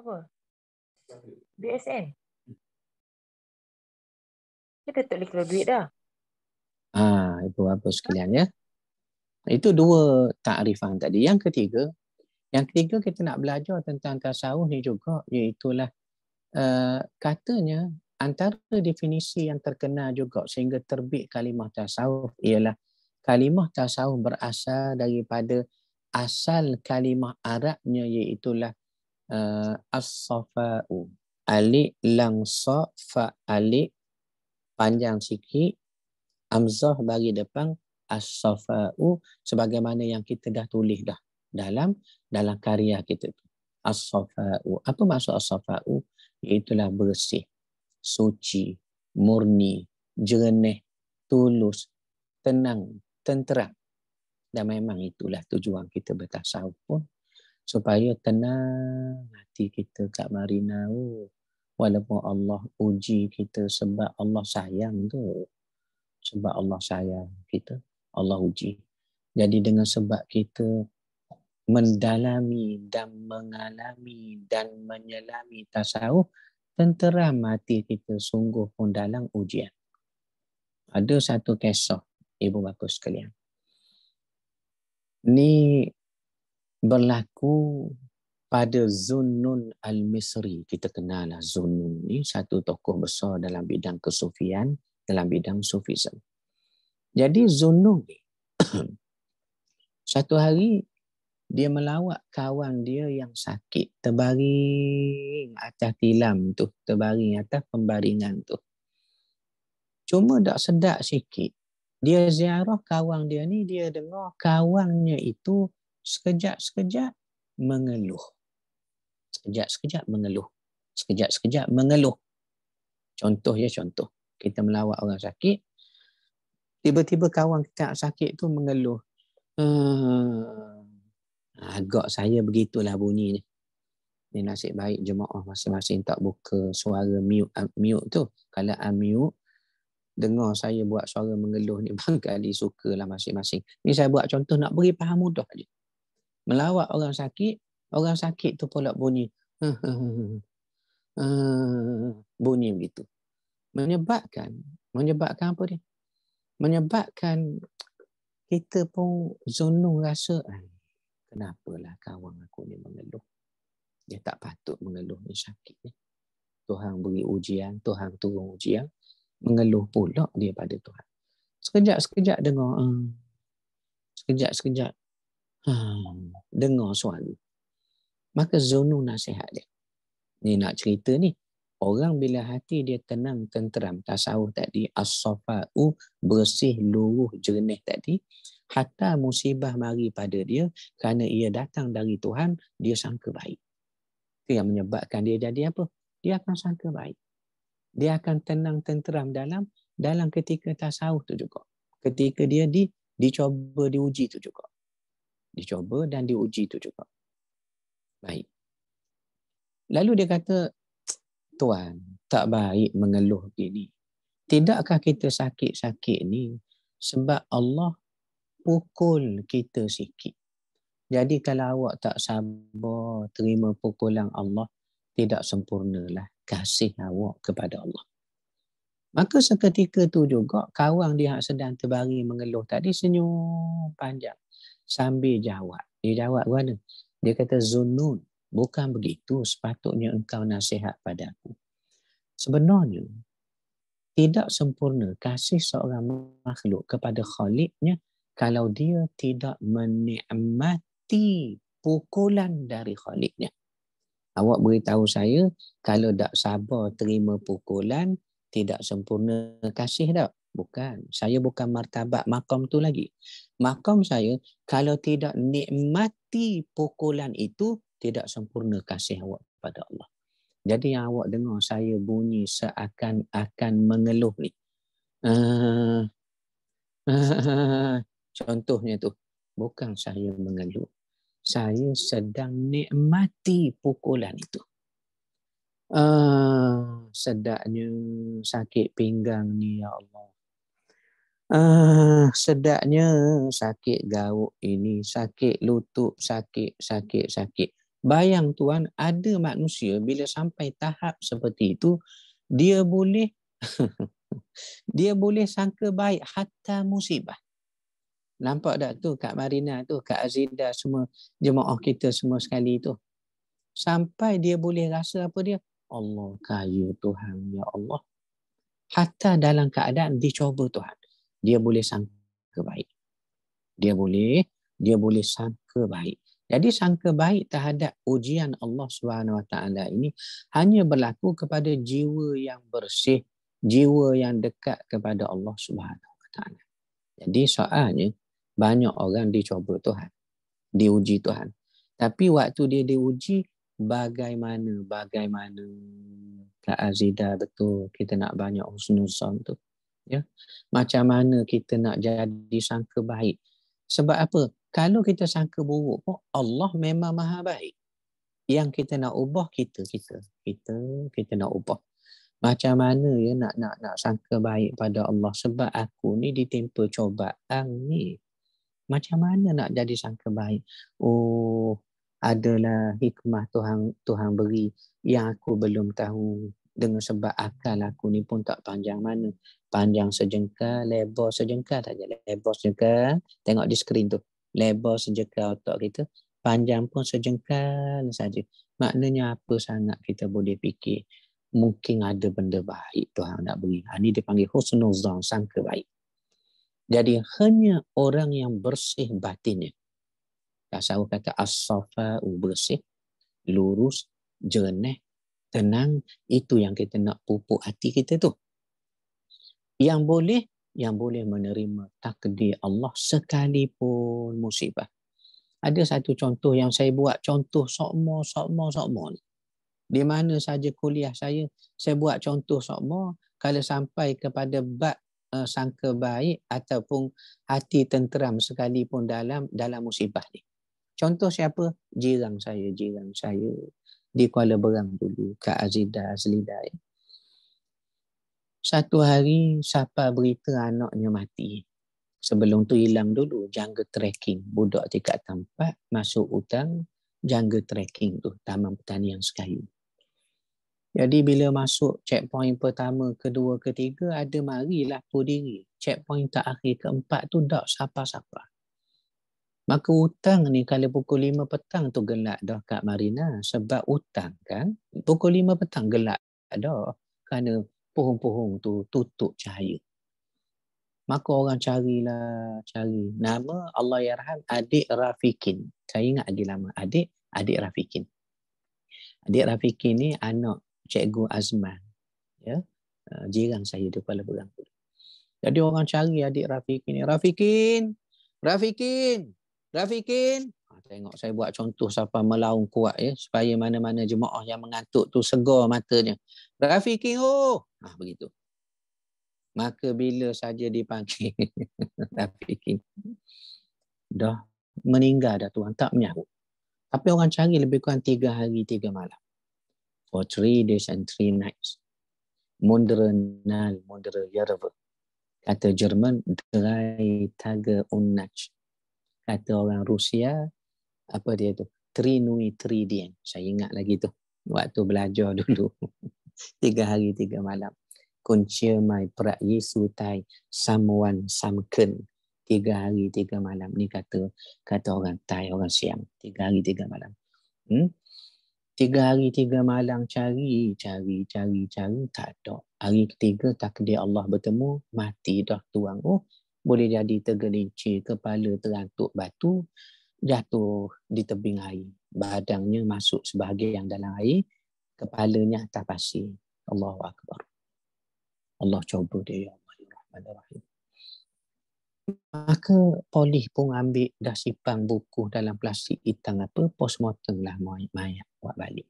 Apa? BSN. Kita tak boleh keluar duit dah. Itu apa sekalian ya. Itu dua takrifan tadi. Yang ketiga kita nak belajar tentang tasawuf ni juga, iaitulah katanya antara definisi yang terkenal juga sehingga terbit kalimah tasawuf ialah kalimah tasawuf berasal daripada asal kalimah Arabnya, iaitulah as-safa'u. Alif lam sa fa alif panjang sikit, hamzah bagi depan, as-safa'u, sebagaimana yang kita dah tulis dah dalam karya kita tu. As-safa'u. Apa maksud as-safa'u? Iaitulah bersih, suci, murni, jernih, tulus, tenang, tenteram. Dan memang itulah tujuan kita bertasawuf pun, supaya tenang hati kita Kak Marina. Walaupun Allah uji kita sebab Allah sayang tu. Sebab Allah sayang kita, Allah uji. Jadi dengan sebab kita mendalami dan mengalami dan menyelami tasawuf, tenteram hati kita sungguh pun dalam ujian. Ada satu kisah ibu bapa sekalian. Ni berlaku pada Zunnun Al-Misri. Kita kenal lah Zunnun ni, satu tokoh besar dalam bidang kesufian, dalam bidang sufism. Jadi Zunnun ni satu hari dia melawat kawan dia yang sakit, terbaring atas tilam tu, terbaring atas pembaringan tu. Cuma tak sedap sikit. Dia ziarah kawan dia ni, dia dengar kawannya itu sekejap-sekejap mengeluh. Sekejap-sekejap mengeluh. Sekejap-sekejap mengeluh. Contoh. Kita melawat orang sakit, tiba-tiba kawan kita sakit tu mengeluh. Agak saya begitulah bunyi ni. Ni nasib baik jemaah masing-masing tak buka suara mute tu. Kalau unmute, dengar saya buat suara mengeluh ni barangkali sukalah masing-masing. Ni saya buat contoh nak beri faham mudah je. Melawat orang sakit tu pula bunyi bunyi begitu. Menyebabkan apa dia? Menyebabkan kita pun zonung rasa, kenapalah kawan aku ni mengeluh. Dia tak patut mengeluh ni sakit ni. Tuhan beri ujian, Tuhan turun ujian, mengeluh pula dia pada Tuhan. Sekejap-sekejap dengar, sekejap-sekejap dengar suara. Maka zonung nasihat dia. Ni nak cerita ni. Orang bila hati dia tenang, tenteram, tasawuf tadi, as-safa'u, bersih, luruh, jernih tadi, hatta musibah mari pada dia, kerana ia datang dari Tuhan, dia sangka baik. Itu yang menyebabkan dia jadi apa? Dia akan sangka baik. Dia akan tenang, tenteram dalam ketika tasawuf tu juga. Ketika dia dicoba, diuji tu juga. Dicoba dan diuji tu juga. Baik. Lalu dia kata, Tuan, tak baik mengeluh gini. Tidakkah kita sakit-sakit ni sebab Allah pukul kita sikit. Jadi kalau awak tak sabar terima pukulan Allah, tidak sempurnalah kasih awak kepada Allah. Maka seketika tu juga kawan dia yang sedang terbaring mengeluh tadi senyum panjang sambil jawab. Dia jawab mana? Dia kata, Zunun, bukan begitu sepatutnya engkau nasihat padaku. Sebenarnya, tidak sempurna kasih seorang makhluk kepada Khaliqnya kalau dia tidak menikmati pukulan dari Khaliqnya. Awak beritahu saya, kalau tak sabar terima pukulan, tidak sempurna kasih tak? Bukan. Saya bukan martabat makam tu lagi. Makam saya, kalau tidak nikmati pukulan itu, tidak sempurna kasih awak kepada Allah. Jadi yang awak dengar saya bunyi seakan-akan mengeluh ni. Contohnya tu, bukan saya mengeluh. Saya sedang nikmati pukulan itu. Sedapnya sakit pinggang ni, ya Allah. Sedapnya sakit gauk ini, sakit lutut, sakit. Bayang tuan, ada manusia bila sampai tahap seperti itu, dia boleh dia boleh sangka baik hatta musibah. Nampak tak tu Kak Marina tu, Kak Azidah, semua jemaah kita semua sekali tu. Sampai dia boleh rasa apa dia? Allah kaya Tuhan, ya Allah. Hatta dalam keadaan dicoba Tuhan, dia boleh sangka baik. Dia boleh sangka baik. Jadi sangka baik terhadap ujian Allah SWT ini hanya berlaku kepada jiwa yang bersih, jiwa yang dekat kepada Allah SWT. Jadi soalnya banyak orang dicoba Tuhan, diuji Tuhan. Tapi waktu dia diuji, bagaimana Kak Azidah, betul kita nak banyak husnuzan tu. Ya. Macam mana kita nak jadi sangka baik. Sebab apa? Kalau kita sangka buruk pun, Allah memang maha baik. Yang kita nak ubah kita nak ubah. Macam mana ya nak sangka baik pada Allah, sebab aku ni ditimpa cobaan ni. Macam mana nak jadi sangka baik? Oh, adalah hikmah Tuhan beri yang aku belum tahu. Dengan sebab akal aku ni pun tak panjang mana. Panjang sejengkal, lebar sejengkal saja. Lebar sejengkal, tengok di skrin tu. Lebar sejengkal otak kita, panjang pun sejengkal saja. Maknanya apa sangat kita boleh fikir. Mungkin ada benda baik Tuhan nak beri. Ini dipanggil husnuzan, sangka baik. Jadi hanya orang yang bersih batinnya. Tasawuf kata as-safa'u, bersih, lurus, jernih, tenang, itu yang kita nak pupuk hati kita tu. Yang boleh menerima takdir Allah sekalipun musibah. Ada satu contoh yang saya buat, contoh sokmo. Di mana saja kuliah saya buat contoh sokmo. Kalau sampai kepada bab sangka baik ataupun hati tenteram sekalipun dalam musibah ni. Contoh siapa? Jiran saya di Kuala Berang dulu, Kak Azidah Azlidah. Satu hari siapa berita anaknya mati. Sebelum tu hilang dulu jungle trekking. Budak tingkat 4 masuk hutan jungle trekking tu, Taman Pertanian Sekayu. Jadi bila masuk checkpoint pertama, kedua, ketiga, ada marilah pun diri. Checkpoint terakhir keempat tu tak siapa-siapa. Maka hutang ni kalau pukul 5 petang tu gelap dah kat Marina. Sebab hutang kan, pukul 5 petang gelap dah. Kerana pohon-pohon tu tutup cahaya. Maka orang cari. Nama Allah Yarham Adik Rafikin. Saya ingat lagi lama. Adik Rafikin. Adik Rafikin ni anak Cikgu Azman. Ya, jiran saya di Kuala Berangku. Jadi orang cari adik Rafikin ni. Rafikin. Tengok saya buat contoh siapa melaung kuat ya, supaya mana-mana jemaah yang mengantuk tu segar matanya. Rafikin begitu. Maka bila saja dipanggil Rafikin, dah meninggal dah Tuhan, tak menyahut. Tapi orang cari lebih kurang 3 hari 3 malam. For 3 days and 3 nights. Mundere Järve. Kata Jerman, Drei Tage und Nacht. Kata orang Rusia, apa dia tu? 3 Nui 3 Dien. Saya ingat lagi tu. Waktu belajar dulu. 3 hari 3 malam. Kunci mai prak Yesu tai samuan samken. 3 hari 3 malam ni kata orang Tai, orang Siam. 3 hari 3 malam. 3 hari 3 malam cari tak ada. Hari ketiga takdir Allah bertemu, mati dah tuang. Boleh jadi tergelincir, kepala terantuk batu, jatuh di tebing air. Badannya masuk sebahagian dalam air, kepalanya atas pasir. Allahu Akbar. Allah coba dia, ya Rahman. Maka polis pun ambil dah sipang buku dalam plastik hitam postmortem lah mayat buat balik.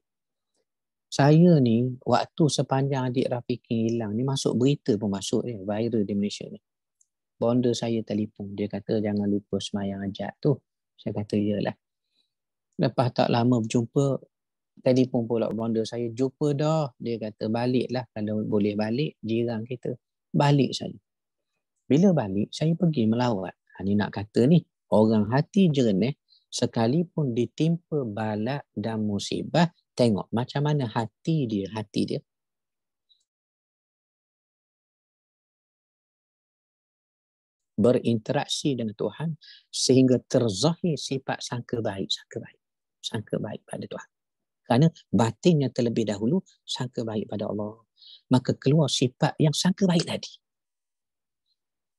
Saya ni waktu sepanjang adik Rafikin hilang ni masuk berita pun masuk viral di Malaysia ni. Bonda saya telefon, dia kata jangan lupa semayang ajak tu. Saya kata iyalah. Lepas tak lama berjumpa, telefon pula bonda saya, jumpa dah. Dia kata baliklah kalau boleh balik, jiran kita. Balik saya. Bila balik, saya pergi melawat. Ni nak kata ni, orang hati jernih, sekalipun ditimpa bala dan musibah, tengok macam mana hati dia. Berinteraksi dengan Tuhan, sehingga terzahir sifat sangka baik pada Tuhan. Kerana batinnya terlebih dahulu, sangka baik pada Allah. Maka keluar sifat yang sangka baik tadi.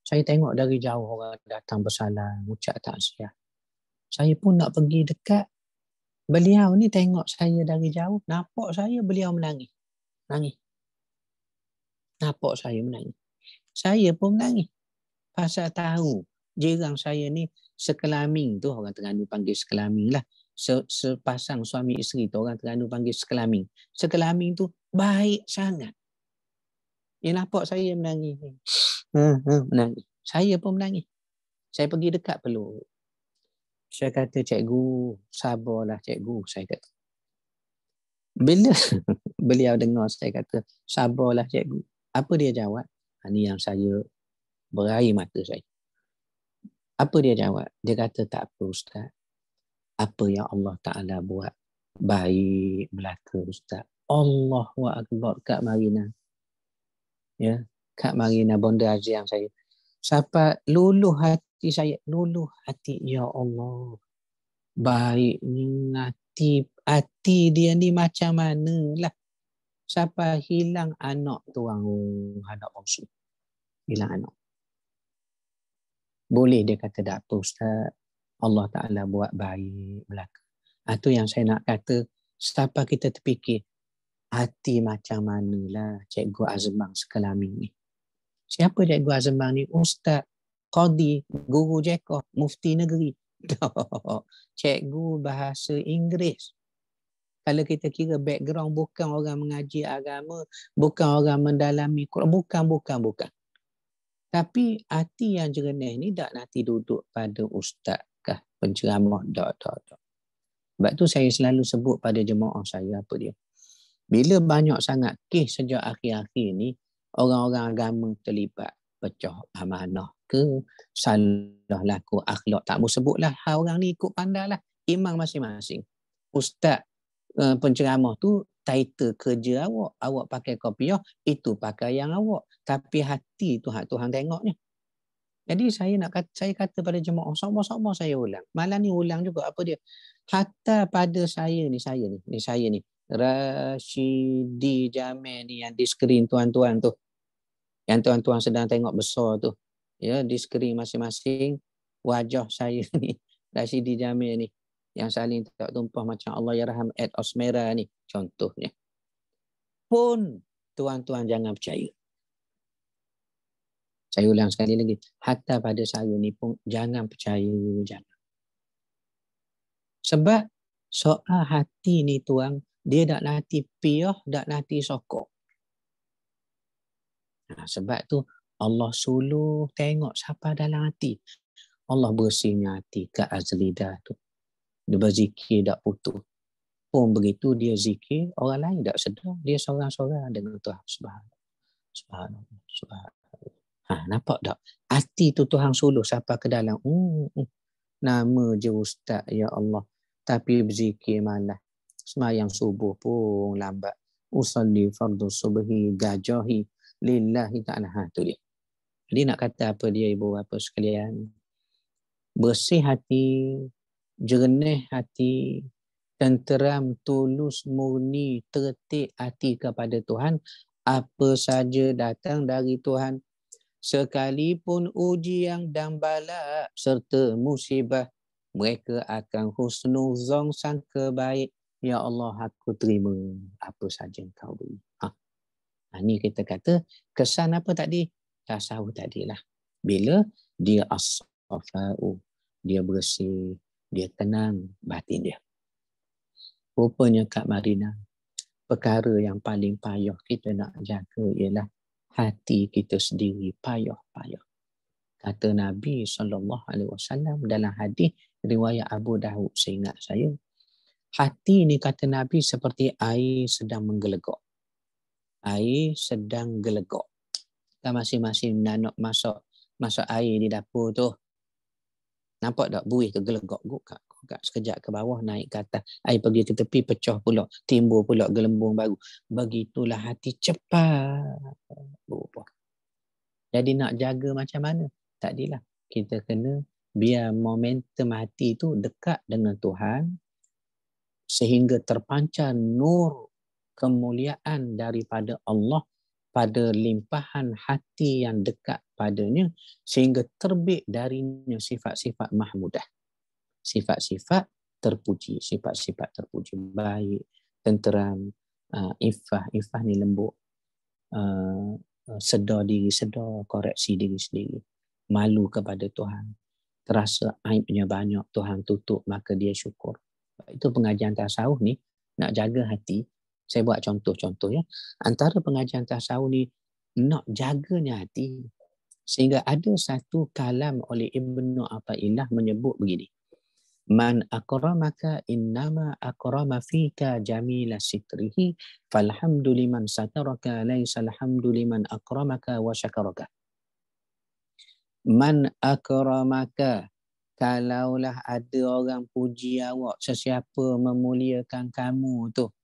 Saya tengok dari jauh orang datang bersalam, ucap taziah. Saya pun nak pergi dekat. Beliau ni tengok saya dari jauh, nampak saya beliau menangis. Nampak saya menangis. Saya pun menangis. Pasal tahu jiran saya ni sekelamin tu, orang Terengganu panggil sekelamin lah. Sepasang suami isteri tu orang Terengganu panggil sekelamin. Sekelamin tu baik sangat. Dia nampak saya menangis. Menangis. Saya pun menangis. Saya pergi dekat peluk. Saya kata, cikgu, sabarlah cikgu. Saya kata. Bila beliau dengar saya kata, sabarlah cikgu. Apa dia jawab? Ini yang saya berair mata saya. Apa dia jawab? Dia kata, tak apa Ustaz. Apa yang Allah Ta'ala buat baik belaka Ustaz. Allahu Akbar. Kak Marina. Ya, Kak Marina, bonda aziam saya. Sampai luluh hati saya. Luluh hati. Ya Allah. Baiknya hati dia ni macam mana lah. Sampai hilang anak tuang. Anak bangsu. Hilang anak. Boleh dia kata tak apa Ustaz. Allah Ta'ala buat baik belaka. Itu yang saya nak kata. Sampai kita terfikir. Hati macam manalah Cikgu Azman Sekelamin ni. Siapa Cikgu Azman ni? Ustaz, Qadi, Guru Jekoh, Mufti Negeri. Cikgu bahasa Inggeris. Kalau kita kira background bukan orang mengaji agama, bukan orang mendalami Quran, bukan. Tapi hati yang jernih ni tak nanti duduk pada ustaz kah, penceramah, tak. Sebab tu saya selalu sebut pada jemaah saya apa dia. Bila banyak sangat kes sejak akhir-akhir ni, orang-orang agama terlibat pecah amanah ke, salah laku akhlak, tak mau sebutlah, orang ni ikut pandanglah imam masing-masing. Ustaz penceramah tu title kerja awak, awak pakai kopiah, itu pakaian awak, tapi hati tu hak Tuhan tengoknya. Jadi saya kata pada jemaah, sama-sama saya ulang. Malam ni ulang juga apa dia? Hatta pada saya ni, Rashidi Jamil ni yang di skrin tuan-tuan tu. Yang tuan-tuan sedang tengok besar tu. Ya, di skrin masing-masing wajah saya ni, Rashidi Jamil ni. Yang saling tak tumpah macam Allah Yarham at Osmera ni contohnya. Pun tuan-tuan jangan percaya. Saya ulang sekali lagi. Hatta pada saya ni pun jangan percaya. Jangan. Sebab soal hati ni tuan, dia tak nanti piah, tak nanti sokok. Sebab tu Allah suluh tengok siapa dalam hati. Allah bersihnya hati ke azlidah tu. Dia berzikir tak putus. Pun begitu dia zikir, orang lain tak sedar. Dia seorang-seorang dengan Tuhan Subhanallah. Nampak tak? Hati tu Tuhan suluh siapa ke dalam. Nama je Ustaz, ya Allah. Tapi berzikir malah. Semayang subuh pun lambat. Usalli fardu subhi gajahi lillahi ta'ala. Tu dia. Jadi nak kata apa dia ibu bapa sekalian? Bersih hati, jernih hati, tenteram, tulus, murni, tertib hati kepada Tuhan. Apa saja datang dari Tuhan. Sekalipun ujian dan bala serta musibah, mereka akan husnuzon sangka baik. Ya Allah, aku terima apa saja engkau beri. Ini kita kata kesan apa tadi? Tasawuf tadilah. Bila dia as-safa'u, dia bersih, dia tenang batin dia. Rupanya Kak Marina, perkara yang paling payah kita nak jaga ialah hati kita sendiri payah-payah. Kata Nabi SAW dalam hadis riwayat Abu Dawud, seingat saya, hati ni kata Nabi seperti air sedang menggelegak. Air sedang gelegak. Kita masing-masing nak masak air di dapur tu. Nampak tak buih tu gelegak gugak sekejap ke bawah, naik ke atas, air pergi ke tepi, pecah pula, timbul pula gelembung baru. Begitulah hati cepat berubah. Jadi nak jaga macam mana? Tadilah kita kena biar momentum hati tu dekat dengan Tuhan sehingga terpancar nur kemuliaan daripada Allah pada limpahan hati yang dekat padanya sehingga terbit darinya sifat-sifat mahmudah. Sifat-sifat terpuji, baik, tenteram, iffah ni lembut, sedar diri, koreksi diri sendiri, malu kepada Tuhan, terasa aibnya banyak, Tuhan tutup, maka dia syukur. Itu pengajian tasawuf ni nak jaga hati. Saya buat contoh ya. Antara pengajian tasawuf ni nak jaganya hati, sehingga ada satu kalam oleh Ibnu Athaillah menyebut begini. Man akramaka innama akrama fika jamila sitrihi falhamduliman sataraka laisa alhamduliman akramaka wa syakaraka. Man akramaka, kalaulah ada orang puji awak, sesiapa memuliakan kamu tu,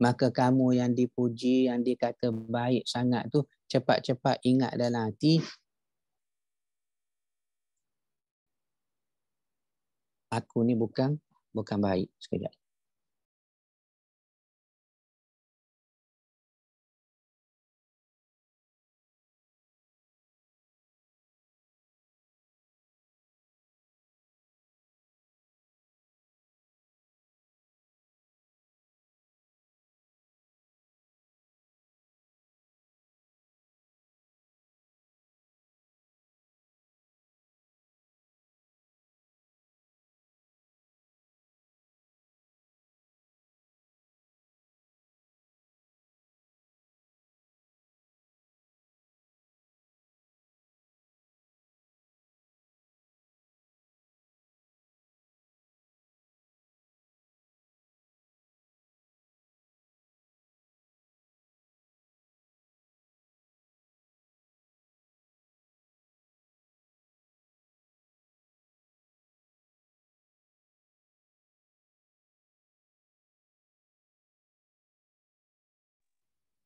maka kamu yang dipuji, yang dikata baik sangat tu, cepat-cepat ingat dalam hati, aku ni bukan baik. Sekejap.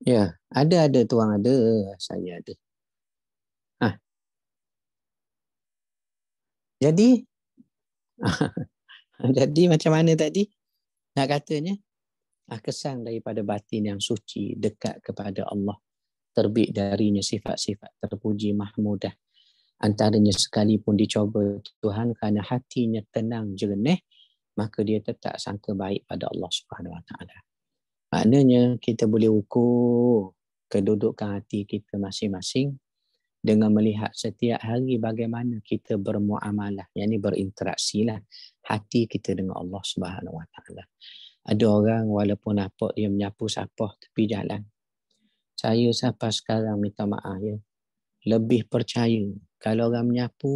Ya, ada tuang ada, saya ada. Jadi jadi macam mana tadi? Nak katanya kesan daripada batin yang suci dekat kepada Allah, terbit darinya sifat-sifat terpuji mahmudah. Antaranya sekalipun dicoba Tuhan kerana hatinya tenang jernih, maka dia tetap sangka baik pada Allah Subhanahu Wa Taala. Maknanya kita boleh ukur kedudukan hati kita masing-masing dengan melihat setiap hari bagaimana kita bermuamalah, yakni berinteraksi lah hati kita dengan Allah Subhanahu Wa Taala. Ada orang walaupun nampak dia menyapu sapah tepi jalan. Saya sampai sekarang minta maaf ya, lebih percaya kalau orang menyapu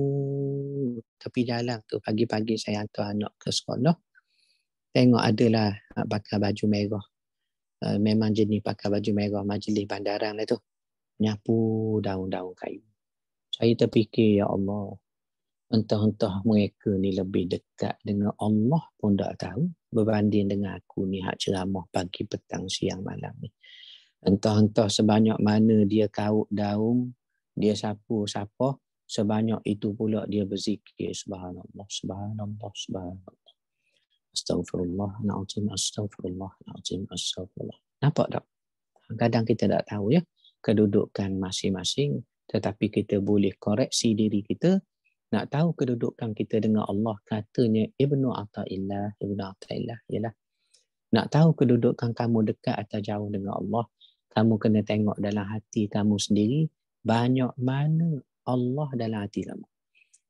tepi jalan tu pagi-pagi saya hantar anak ke sekolah, tengok adalah pakai baju merah. Memang jenis pakai baju merah majlis bandaran lah tu. Menyapu daun-daun kayu. Saya terfikir, ya Allah, entah-entah mereka ni lebih dekat dengan Allah pun tak tahu berbanding dengan aku ni hak ceramah pagi, petang, siang, malam ni. Entah-entah sebanyak mana dia kaut daun, dia sapu sapah, sebanyak itu pula dia berzikir subhanallah, subhanallah, subhanallah. Astaghfirullahaladzim, astaghfirullahaladzim, astaghfirullah. Nampak tak? Kadang kita tak tahu ya kedudukan masing-masing, tetapi kita boleh koreksi diri kita, nak tahu kedudukan kita dengan Allah. Katanya Ibnu Athaillah ialah nak tahu kedudukan kamu dekat atau jauh dengan Allah, kamu kena tengok dalam hati kamu sendiri, banyak mana Allah dalam hati kamu.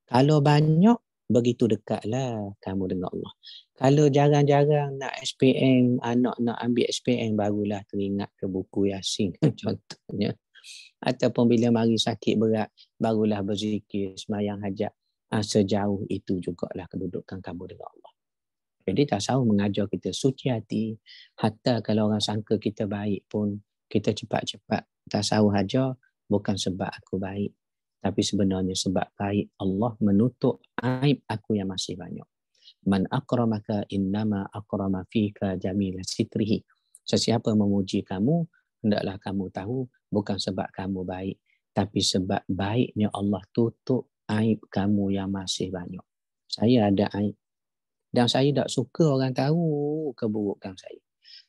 Kalau banyak, begitu dekatlah kamu dengan Allah. Kalau jarang-jarang nak SPM, anak nak ambil SPM, barulah teringat ke buku Yasin contohnya. Ataupun bila mari sakit berat, barulah berzikir, semayang hajat. Sejauh itu jugalah kedudukan kamu dengan Allah. Jadi tasawuf mengajar kita suci hati. Hatta kalau orang sangka kita baik pun, kita cepat-cepat tasawuf ajar bukan sebab aku baik, tapi sebenarnya sebab baik Allah menutup aib aku yang masih banyak. Man akramaka innama akrama fika jamila sitrihi. Sesiapa memuji kamu, hendaklah kamu tahu bukan sebab kamu baik, tapi sebab baiknya Allah tutup aib kamu yang masih banyak. Saya ada aib dan saya tak suka orang tahu keburukan saya.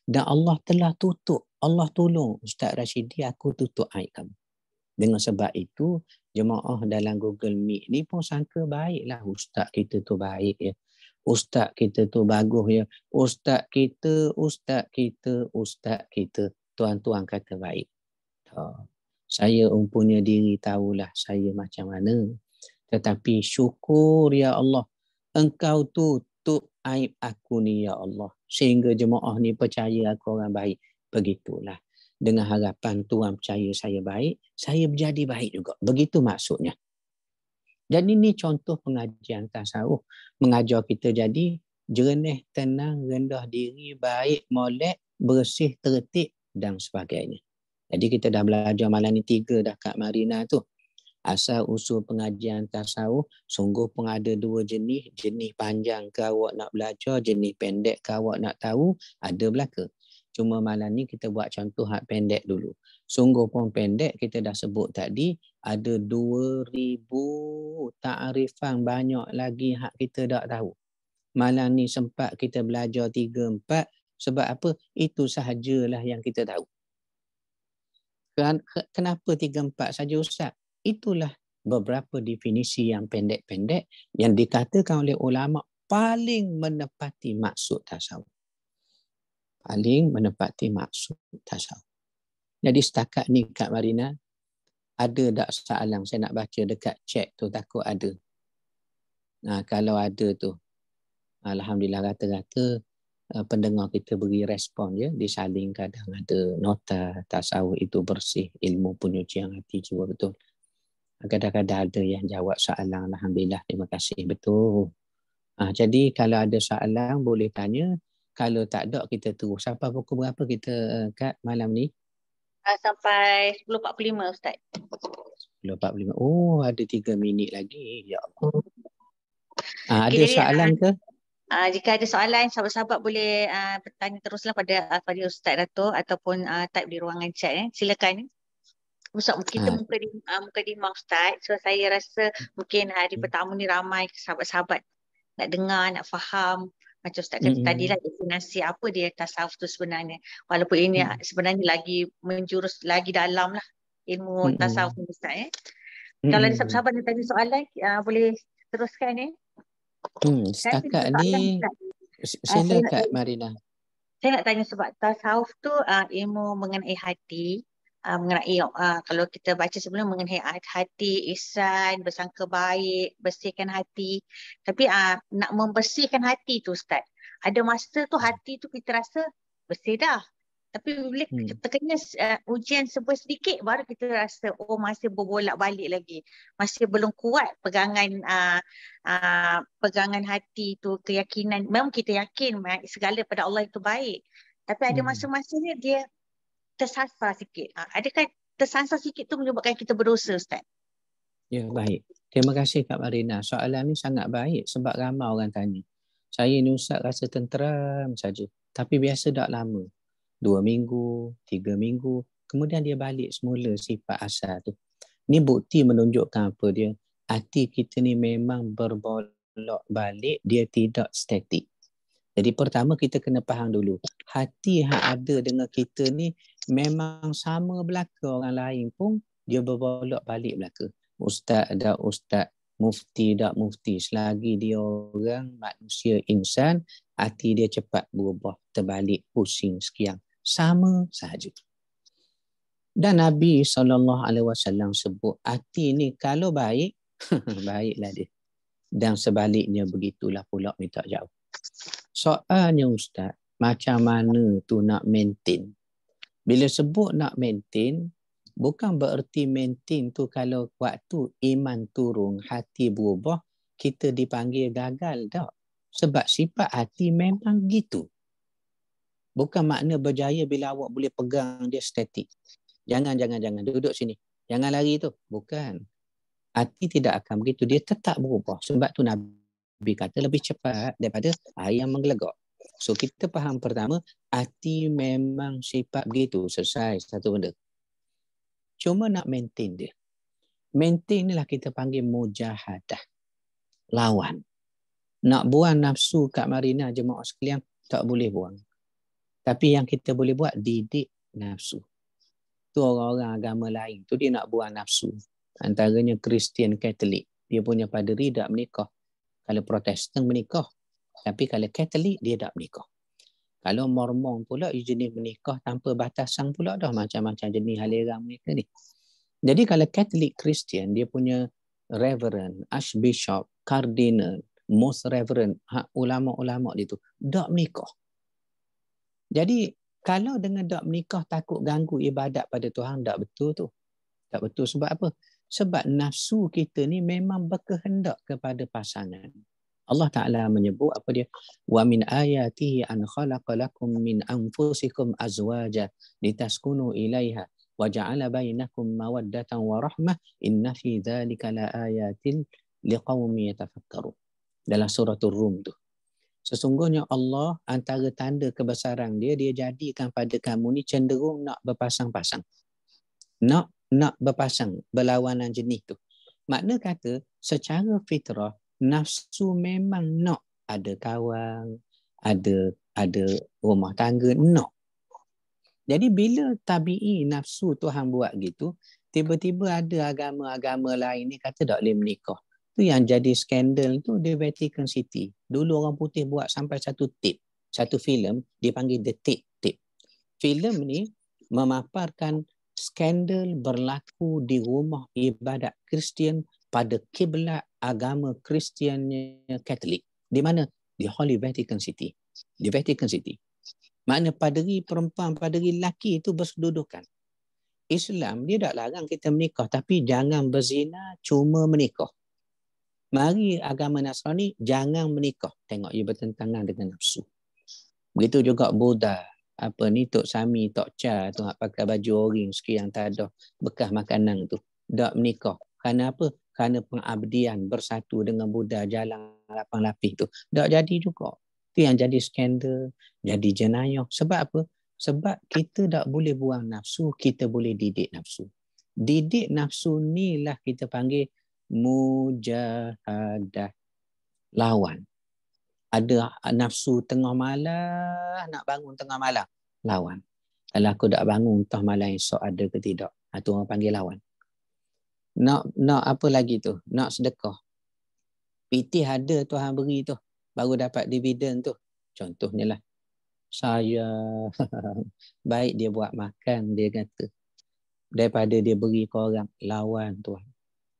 Dan Allah telah tutup, Allah tolong Ustaz Rashidi, aku tutup aib kamu. Dengan sebab itu, jemaah dalam Google Meet ni pun sangka baiklah ustaz kita tu baik ya. Ustaz kita tu bagus ya. Ustaz kita, tuan-tuan kata baik. Saya umpunya diri tahulah saya macam mana. Tetapi syukur ya Allah, Engkau tutup aib aku ni ya Allah. Sehingga jemaah ni percaya aku orang baik. Begitulah. Dengan harapan Tuhan percaya saya baik, saya menjadi baik juga. Begitu maksudnya. Dan ini contoh pengajian tasawuf. Mengajar kita jadi jernih, tenang, rendah diri, baik, molek, bersih, tertib dan sebagainya. Jadi kita dah belajar malam ni 3 dah Kak Marina tu. Asal usul pengajian tasawuf, sungguh pun ada 2 jenis. Jenis panjang ke awak nak belajar, jenis pendek ke awak nak tahu, ada belaka. Cuma malam ni kita buat contoh hak pendek dulu. Sungguh pun pendek, kita dah sebut tadi, ada 2,000 ta'rifan, banyak lagi hak kita tak tahu. Malam ni sempat kita belajar 3-4, sebab apa? Itu sahajalah yang kita tahu. Kenapa 3-4 saja Ustaz? Itulah beberapa definisi yang pendek-pendek yang dikatakan oleh ulama paling menepati maksud tasawuf. Paling menepati maksud tasawuf. Jadi setakat ni Kak Marina, ada tak soalan saya nak baca dekat chat tu, takut ada. Kalau ada tu, alhamdulillah rata-rata pendengar kita beri respon je, disaling, kadang ada nota tasawuf itu bersih, ilmu penyucian hati jiwa, betul. Kadang-kadang ada yang jawab soalan, alhamdulillah, terima kasih, betul. Jadi kalau ada soalan boleh tanya. Kalau tak ada, kita terus. Sampai pukul berapa kita Kat malam ni? Sampai 10.45 Ustaz. 10.45. Oh, ada 3 minit lagi. Ya Allah. Ada Kira soalan ke? Jika ada soalan, sahabat-sahabat boleh bertanya teruslah pada Ustaz Dato' ataupun type di ruangan chat. Silakan. Ustaz, kita Ah, mukadimah Ustaz. So saya rasa mungkin hari pertama ni ramai sahabat-sahabat nak dengar, nak faham. Macam Ustaz kata tadi lah, definisi apa dia tasawuf tu sebenarnya. Walaupun ini sebenarnya lagi menjurus lagi dalam lah ilmu tasawuf ni Ustaz. Kalau ada sahabat-sahabat yang tanya soalan, boleh teruskan . Saya ada Setakat soalan ni Ustaz. sila Kak Marina. Saya nak tanya sebab tasawuf tu ilmu mengenai hati, mengenai kalau kita baca sebelum mengenai hati, ihsan, bersangka baik, bersihkan hati. Tapi nak membersihkan hati tu Ustaz, ada masa tu hati tu kita rasa bersih dah. Tapi bila kita kena ujian sedikit baru kita rasa masih berbolak balik lagi. Masih belum kuat pegangan hati tu, keyakinan. Memang kita yakin segala pada Allah itu baik. Tapi ada masa-masanya dia tersasar sikit. Adakah tersasar sikit tu menyebabkan kita berdosa Ustaz? Ya, baik. Terima kasih Kak Marina. Soalan ni sangat baik sebab ramai orang tanya. Saya ni Ustaz rasa tenteram saja. Tapi biasa tak lama. 2 minggu, 3 minggu. Kemudian dia balik semula sifat asal tu. Ni bukti menunjukkan apa dia. Hati kita ni memang berbolak balik. Dia tidak statik. Jadi pertama kita kena faham dulu. Hati yang ada dengan kita ni memang sama belaka orang lain pun dia berbolak balik belaka. Ustaz dak ustaz, mufti dak mufti. Selagi dia orang manusia insan, hati dia cepat berubah, terbalik, pusing sekian. Sama sahaja. Dan Nabi SAW sebut hati ni kalau baik, baiklah dia. Dan sebaliknya begitulah pula minta jauh. Soalnya Ustaz, macam mana tu nak maintain? Bila sebut nak maintain, bukan bererti maintain tu kalau waktu iman turun, hati berubah, kita dipanggil gagal tak. Sebab sifat hati memang gitu. Bukan makna berjaya bila awak boleh pegang dia statik. Jangan duduk sini. Jangan lari tu. Bukan. Hati tidak akan begitu. Dia tetap berubah. Sebab tu Nabi kata lebih cepat daripada air yang menggelegak. So kita faham pertama, hati memang sifat begitu. Selesai satu benda. Cuma nak maintain dia. Maintain ni lah kita panggil mujahadah. Lawan. Nak buang nafsu Kak Marina jemaah sekalian, tak boleh buang. Tapi yang kita boleh buat, didik nafsu. Tu orang-orang agama lain tu dia nak buang nafsu. Antaranya Kristian Katolik. Dia punya paderi tak menikah. Kalau Protestan menikah. Tapi kalau Katolik dia tak menikah. Kalau Mormon pula jenis menikah tanpa batasan pula dah macam-macam jenis aliran mereka ni. Jadi kalau Katolik Kristian dia punya Reverend, Archbishop, Cardinal, Most Reverend, ulama-ulama dia tu tak menikah. Jadi kalau dengan tak menikah takut ganggu ibadat pada Tuhan, tak betul tu. Tak betul sebab apa? Sebab nafsu kita ni memang berkehendak kepada pasangan. Allah Ta'ala menyebut apa dia? Wa min ayatihi an khalaqa lakum min anfusikum azwaja litaskunu ilaiha wa ja'ala bainakum mawaddatan wa rahmah inna fi dzalika la ayatin liqaumin yatafakkarun. Dalam surah Rum tu. Sesungguhnya Allah antara tanda kebesaran dia jadikan pada kamu ni cenderung nak berpasang-pasang. Nak berpasang, berlawanan jenis tu. Makna kata secara fitrah nafsu memang nak ada kawan, ada rumah tangga, nak. Jadi bila tabi'i nafsu Tuhan buat gitu, tiba-tiba ada agama-agama lain ni kata tak boleh menikah. Tu yang jadi skandal tu di Vatican City. Dulu orang putih buat sampai satu filem dipanggil The Tape. Filem ni memaparkan skandal berlaku di rumah ibadat Kristian pada kiblat agama Kristiannya Katolik. Di mana? Di Holy Vatican City. Di Vatican City. Makna paderi perempuan, paderi lelaki itu bersedudukan. Islam dia tak larang kita menikah, tapi jangan berzina, cuma menikah. Mari agama Nasrani jangan menikah. Tengok ia bertentangan dengan nafsu. Begitu juga Buddha. Apa ni Tok Sami, Tok Cha tu nak pakai baju orange sekian tak ada bekas makanan tu. Tak menikah. Kerana apa? Kerana pengabdian bersatu dengan Buddha jalan 8 lapis tu. Tak jadi juga. Itu yang jadi skandal, jadi jenayah. Sebab apa? Sebab kita tak boleh buang nafsu, kita boleh didik nafsu. Didik nafsu ni lah kita panggil mujahadah, lawan. Ada nafsu tengah malam, nak bangun tengah malam, lawan. Kalau aku tak bangun entah malam esok ada ke tidak, itu orang panggil lawan. Nak apa lagi tu? Nak sedekah. Pitih ada Tuhan beri tu, baru dapat dividen tu. Contohnya lah, saya baik dia buat makan, dia kata, daripada dia beri ke orang, lawan Tuhan.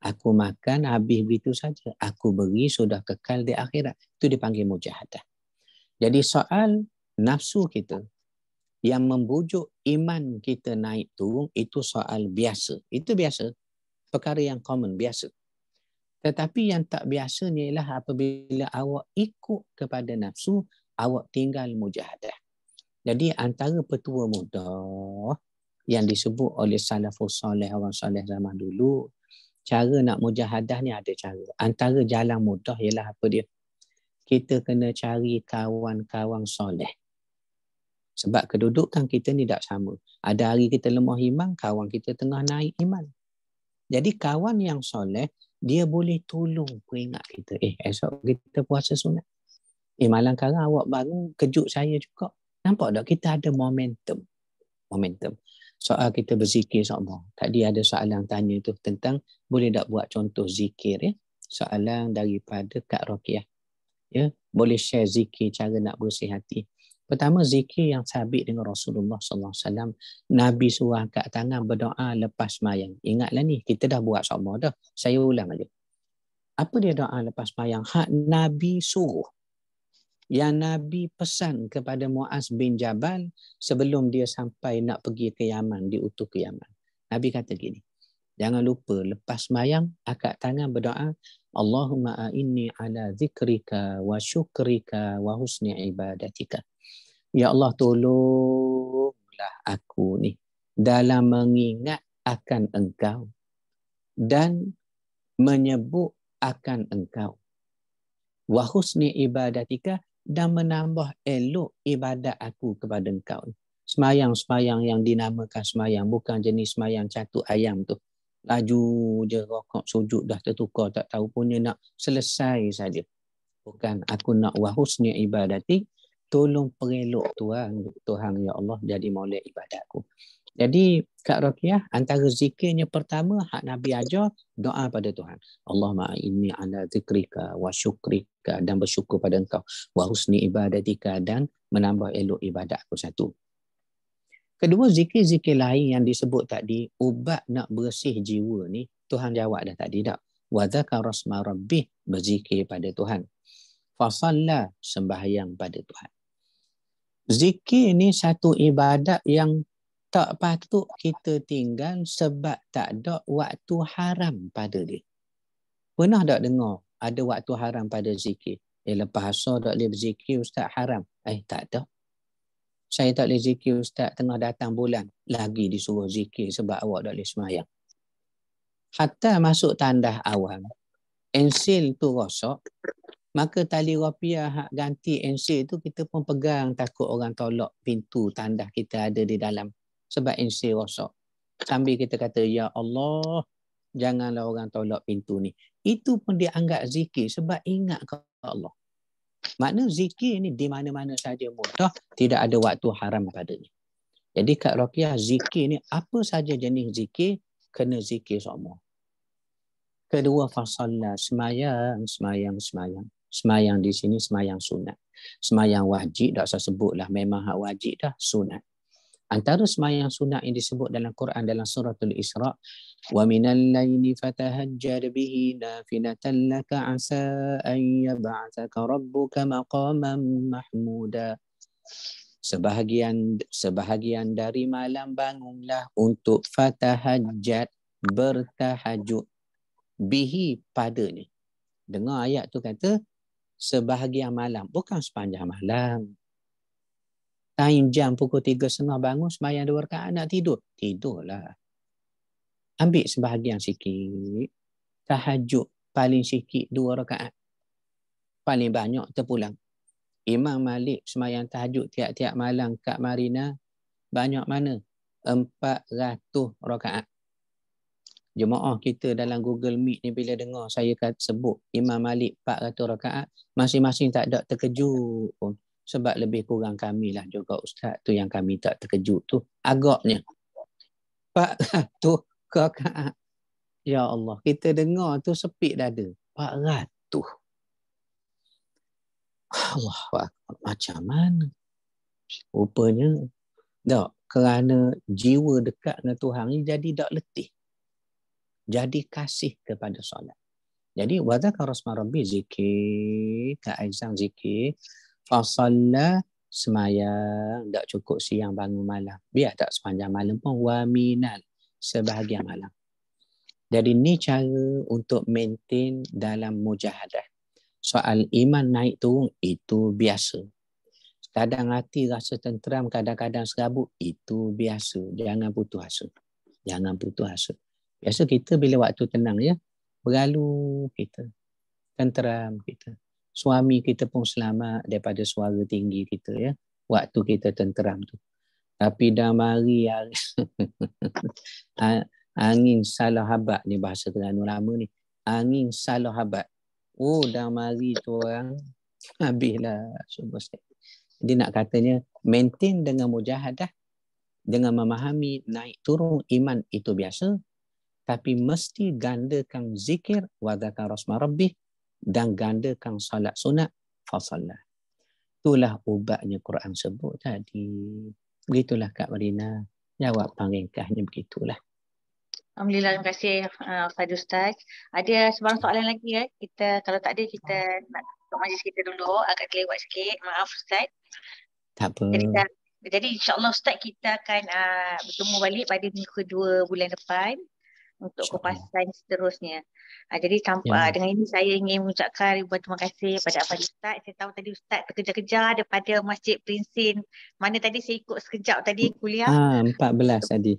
Aku makan habis begitu saja. Aku beri sudah kekal di akhirat. Itu dipanggil mujahadah. Jadi soal nafsu kita yang membujuk iman kita naik turun, itu soal biasa. Itu biasa. Perkara yang common, biasa. Tetapi yang tak biasanya ialah apabila awak ikut kepada nafsu, awak tinggal mujahadah. Jadi antara petua muda yang disebut oleh salafus soleh, orang soleh zaman dulu, cara nak mujahadah ni ada cara. Antara jalan mudah ialah apa dia? Kita kena cari kawan-kawan soleh. Sebab kedudukan kita ni tak sama. Ada hari kita lemah iman, kawan kita tengah naik iman. Jadi kawan yang soleh, dia boleh tolong peringat kita. Esok kita puasa sunat. Malam sekarang awak bangun, kejut saya juga. Nampak tak? Kita ada momentum. Soal kita berzikir sama. Tadi ada soalan tanya tu tentang boleh tak buat contoh zikir, ya? Soalan daripada Kak Rokiah. Ya, boleh share zikir cara nak bersih hati. Pertama, zikir yang sabit dengan Rasulullah SAW. Nabi suruh angkat tangan berdoa lepas sembahyang. Ingatlah ni, kita dah buat sama dah. Saya ulang aja. Apa dia doa lepas sembahyang? Hak Nabi suruh. Yang Nabi pesan kepada Muaz bin Jabal sebelum dia sampai nak pergi ke Yaman, diutus ke Yaman. Nabi kata gini, jangan lupa lepas sembahyang angkat tangan berdoa, Allahumma a'inni ala zikrika wa syukrika wa husni ibadatika. Ya Allah, tolonglah aku ni dalam mengingat akan Engkau dan menyebut akan Engkau. Wa husni ibadatika, dan menambah elok ibadat aku kepada Engkau. Semayang-semayang yang dinamakan semayang, bukan jenis semayang catut ayam tu. Laju je rokok sujud dah tertukar, tak tahu punya nak selesai saja. Bukan, aku nak wa husni ibadati, tolong perelok Tuhan ya Allah jadi maulid ibadatku. Jadi Kak Rokiah, antara zikirnya pertama hak Nabi ajar, doa pada Tuhan. Allahumma inni ala zikrika wa syukrika, dan bersyukur pada Engkau, wa husni ibadatika, dan menambah elok ibadat aku. Satu. Kedua, zikir-zikir lain yang disebut tadi, ubat nak bersih jiwa ni, Tuhan jawab dah tadi tak? Wa dzakara rasma rabbih, berzikir pada Tuhan. Fasalla, sembahyang pada Tuhan. Zikir ni satu ibadat yang tak patut kita tinggal sebab tak ada waktu haram pada dia. Pernah tak dengar ada waktu haram pada zikir? Lepas asar tak boleh berzikir, Ustaz, haram. Tak ada. Saya tak boleh zikir, Ustaz, tengah datang bulan. Lagi disuruh zikir sebab awak tak boleh semayang. Hatta masuk tandas awam, ensil tu rosak, maka tali rapiah hak ganti ensil tu kita pun pegang, takut orang tolak pintu tandas kita ada di dalam. Sebab ensil rosak. Sambil kita kata, Ya Allah, janganlah orang tolak pintu ni. Itu pun dianggap zikir sebab ingat ke Allah. Makna zikir ni di mana-mana saja mudah, tidak ada waktu haram padanya. Jadi Kak Rokiah, zikir ni apa saja jenis zikir, kena zikir semua. Kedua, fasalla, semayang. Semayang di sini semayang sunat. Semayang wajib, tak usah sebutlah, memang hak wajib dah, sunat. Antara semayang sunat yang disebut dalam Quran dalam suratul Isra, wa minal laili fatahajjad bihi nafilatan laka asa an yab'athaka rabbuka maqaman mahmuda. Sebahagian dari malam bangunlah untuk fatahajjad, bertahajud, bihi, padanya. Dengar ayat tu kata sebahagian malam, bukan sepanjang malam. Time jam pukul 3.30 bangun, sembahyang 2 rakaat, nak tidur. Tidurlah. Ambil sebahagian sikit. Tahajud paling sikit 2 rakaat. Paling banyak terpulang. Imam Malik semayang tahajud tiap-tiap malam kat Marina banyak mana? 400 rakaat. Jemaah kita dalam Google Meet ni bila dengar saya sebut Imam Malik 400 rakaat, masing-masing tak ada terkejut pun. Sebab lebih kurang kami lah juga ustaz tu yang kami tak terkejut tu. Agaknya 400 rakaat. Ya Allah, kita dengar tu sepik dada. 400. Allah Akbar, macam mana? Rupanya tak, kerana jiwa dekat dengan Tuhan ni jadi tak letih. Jadi kasih kepada solat. Jadi wadhakar rasma rabbi zikir, Kak Aizang zikir, fasalla semayang, tak cukup siang bangun malam. Biar tak sepanjang malam pun waminal, sebahagian malam. Jadi ni cara untuk maintain dalam mujahadah. Soal iman naik turun itu biasa. Kadang hati rasa tenteram, kadang-kadang serabut, itu biasa. Jangan putus asa. Jangan putus asa. Biasa kita bila waktu tenang ya, berlalu kita, tenteram kita. Suami kita pun selamat daripada suara tinggi kita ya, waktu kita tenteram tu. Tapi dah mari angin salah habat ni, bahasa Terengganu lama ni. Angin salah habat. Oh, dah mari tu orang habislah semua. Jadi nak katanya maintain dengan mujahadah, dengan memahami naik turun iman itu biasa, tapi mesti gandakan zikir wa dzakar rasma rabbih dan gandakan salat sunat fasallah. Itulah ubatnya Quran sebut tadi. Begitulah Kak Marina. Jawab ringkasnya begitulah. Alhamdulillah, terima kasih Fadil Ustaz. Ada sebarang soalan lagi ya? Kita kalau tak ada kita nak tutup majlis kita dulu, agak kelewat sikit. Maaf Ustaz. Tak apa. Jadi insya-Allah Ustaz kita akan bertemu balik pada minggu kedua bulan depan untuk kupasan seterusnya. Jadi dengan ini saya ingin mengucapkan ribuan terima kasih kepada Fadil Ustaz. Saya tahu tadi Ustaz terkejar-kejar daripada Masjid Prinsin. Mana tadi saya ikut sekejap tadi kuliah. 14 tadi.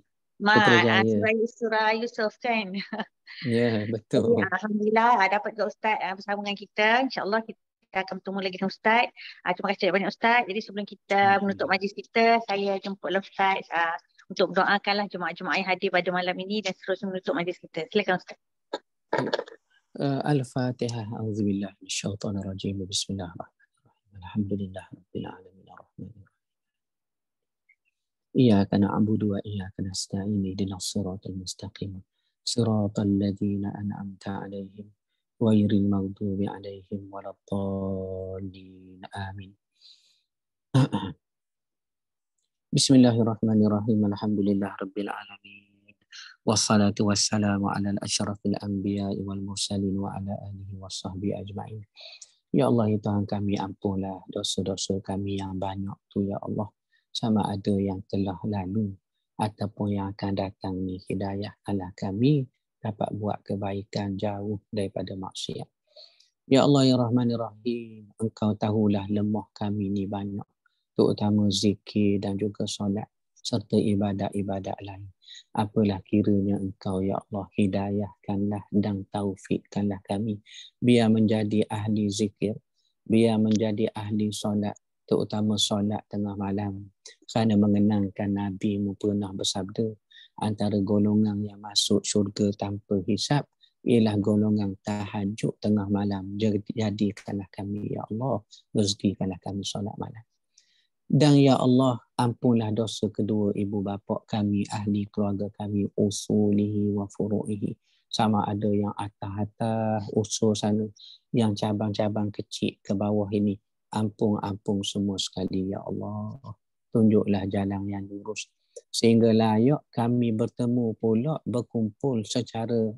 Surah Yusuf kan. Ya, betul. Jadi, alhamdulillah dapat juga Ustaz bersama dengan kita. InsyaAllah kita akan bertemu lagi dengan Ustaz. Terima kasih banyak Ustaz. Jadi sebelum kita menutup majlis kita, saya jemputlah Ustaz untuk berdoakanlah jemaah-jemaah yang hadir pada malam ini dan seterusnya menutup majlis kita. Silakan Ustaz. Al-Fatihah. A'udzubillahi minasyaitonirrajim. Bismillahirrahmanirrahim. Alhamdulillahirabbil alamin arrahmanirrahim. Iyyaka na'budu wa iyyaka nasta'in. Ihdinas siratal mustaqim. Siratal ladzina an'amta 'alaihim ghairil maghdubi 'alaihim waladdallin. Amin. Bismillahirrahmanirrahim. Alhamdulillahirabbil alamin. Wassalatu wassalamu ala asyrafil anbiya'i wal mursalin wa ala alihi washabbihi ajma'in. Ya Allah, ya Tuhan kami, ampunlah dosa-dosa kami yang banyak tu ya Allah. Sama ada yang telah lalu ataupun yang akan datang ni, hidayahkanlah kami dapat buat kebaikan jauh daripada maksiat. Ya Allah, ya Rahman, ya Rahim, Engkau tahulah lemah kami ni banyak, terutama zikir dan juga solat serta ibadat-ibadat lain. Apalah kiranya Engkau ya Allah hidayahkanlah dan taufikkanlah kami biar menjadi ahli zikir, biar menjadi ahli solat, terutama solat tengah malam, kerana mengenangkan Nabi-Mu pernah bersabda antara golongan yang masuk syurga tanpa hisab ialah golongan tahajud tengah malam. Jadikanlah kami ya Allah, rezekikanlah kami solat malam. Dan ya Allah, ampunlah dosa kedua ibu bapa kami, ahli keluarga kami, usulihi wa furu'ihi. Sama ada yang atas-atas usul sana, yang cabang-cabang kecil ke bawah ini. Ampun semua sekali ya Allah. Tunjuklah jalan yang lurus. Sehingga layak kami bertemu pula, berkumpul secara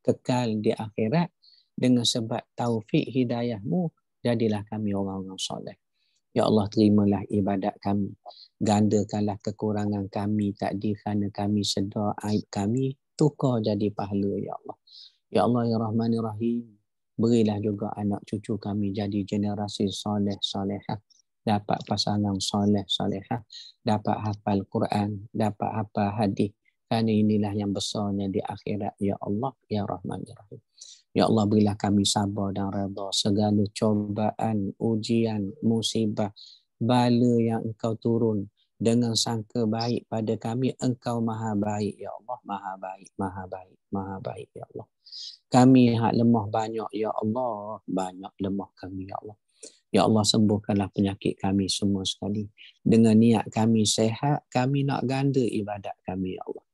kekal di akhirat. Dengan sebab taufik hidayah-Mu, jadilah kami orang-orang soleh. Ya Allah, terimalah ibadat kami. Gandakanlah kekurangan kami tadi kerana kami sedar aib kami. Tukar jadi pahala ya Allah. Ya Allah, ya Rahman, ya Rahim. Berilah juga anak cucu kami jadi generasi soleh-solehah. Dapat pasangan soleh-solehah. Dapat hafal Quran. Dapat hafal hadis. Kerana inilah yang besarnya di akhirat, ya Allah, ya Rahman, ya Rahim. Ya Allah, berilah kami sabar dan redha segala cobaan, ujian, musibah, bala yang Engkau turun dengan sangka baik pada kami. Engkau maha baik, ya Allah, maha baik, maha baik, maha baik, ya Allah. Kami hak lemah banyak, ya Allah, banyak lemah kami, ya Allah. Ya Allah, sembuhkanlah penyakit kami semua sekali. Dengan niat kami sehat, kami nak ganda ibadat kami, ya Allah.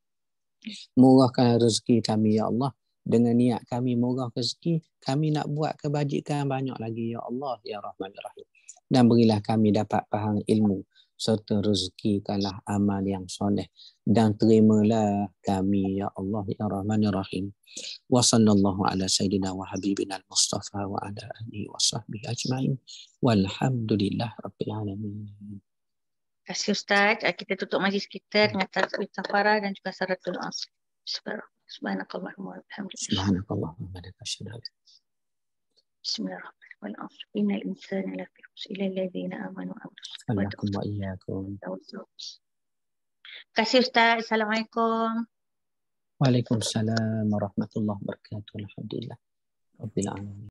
Murahkan rezeki kami, ya Allah. Dengan niat kami murah rezeki, kami nak buat kebajikan banyak lagi, ya Allah, ya Rahman, ya Rahim. Dan berilah kami dapat faham ilmu serta rezekikanlah amal yang soleh, dan terimalah kami, ya Allah, ya Rahman, ya Rahim. Wa sallallahu ala sayyidina wa habibina al-Mustafa wa ala alihi wa sahbihi ajma'in. Walhamdulillah rabbil alamin. Terima kasih Ustaz. Kita tutup majlis kita dengan tasbih kafarah dan juga saratul asr. Subhanakallahumma wa bihamdika. Subhanakallahumma wa bihamdika. Bismillahirrahmanirrahim. Wal 'asr innal insana lafi khusr illa alladhina amanu wa amilus salihati. Assalamualaikum wa iyyakum. Terima kasih Ustaz. Assalamualaikum. Waalaikumsalam warahmatullahi wabarakatuh. Alhamdulillah rabbil alamin.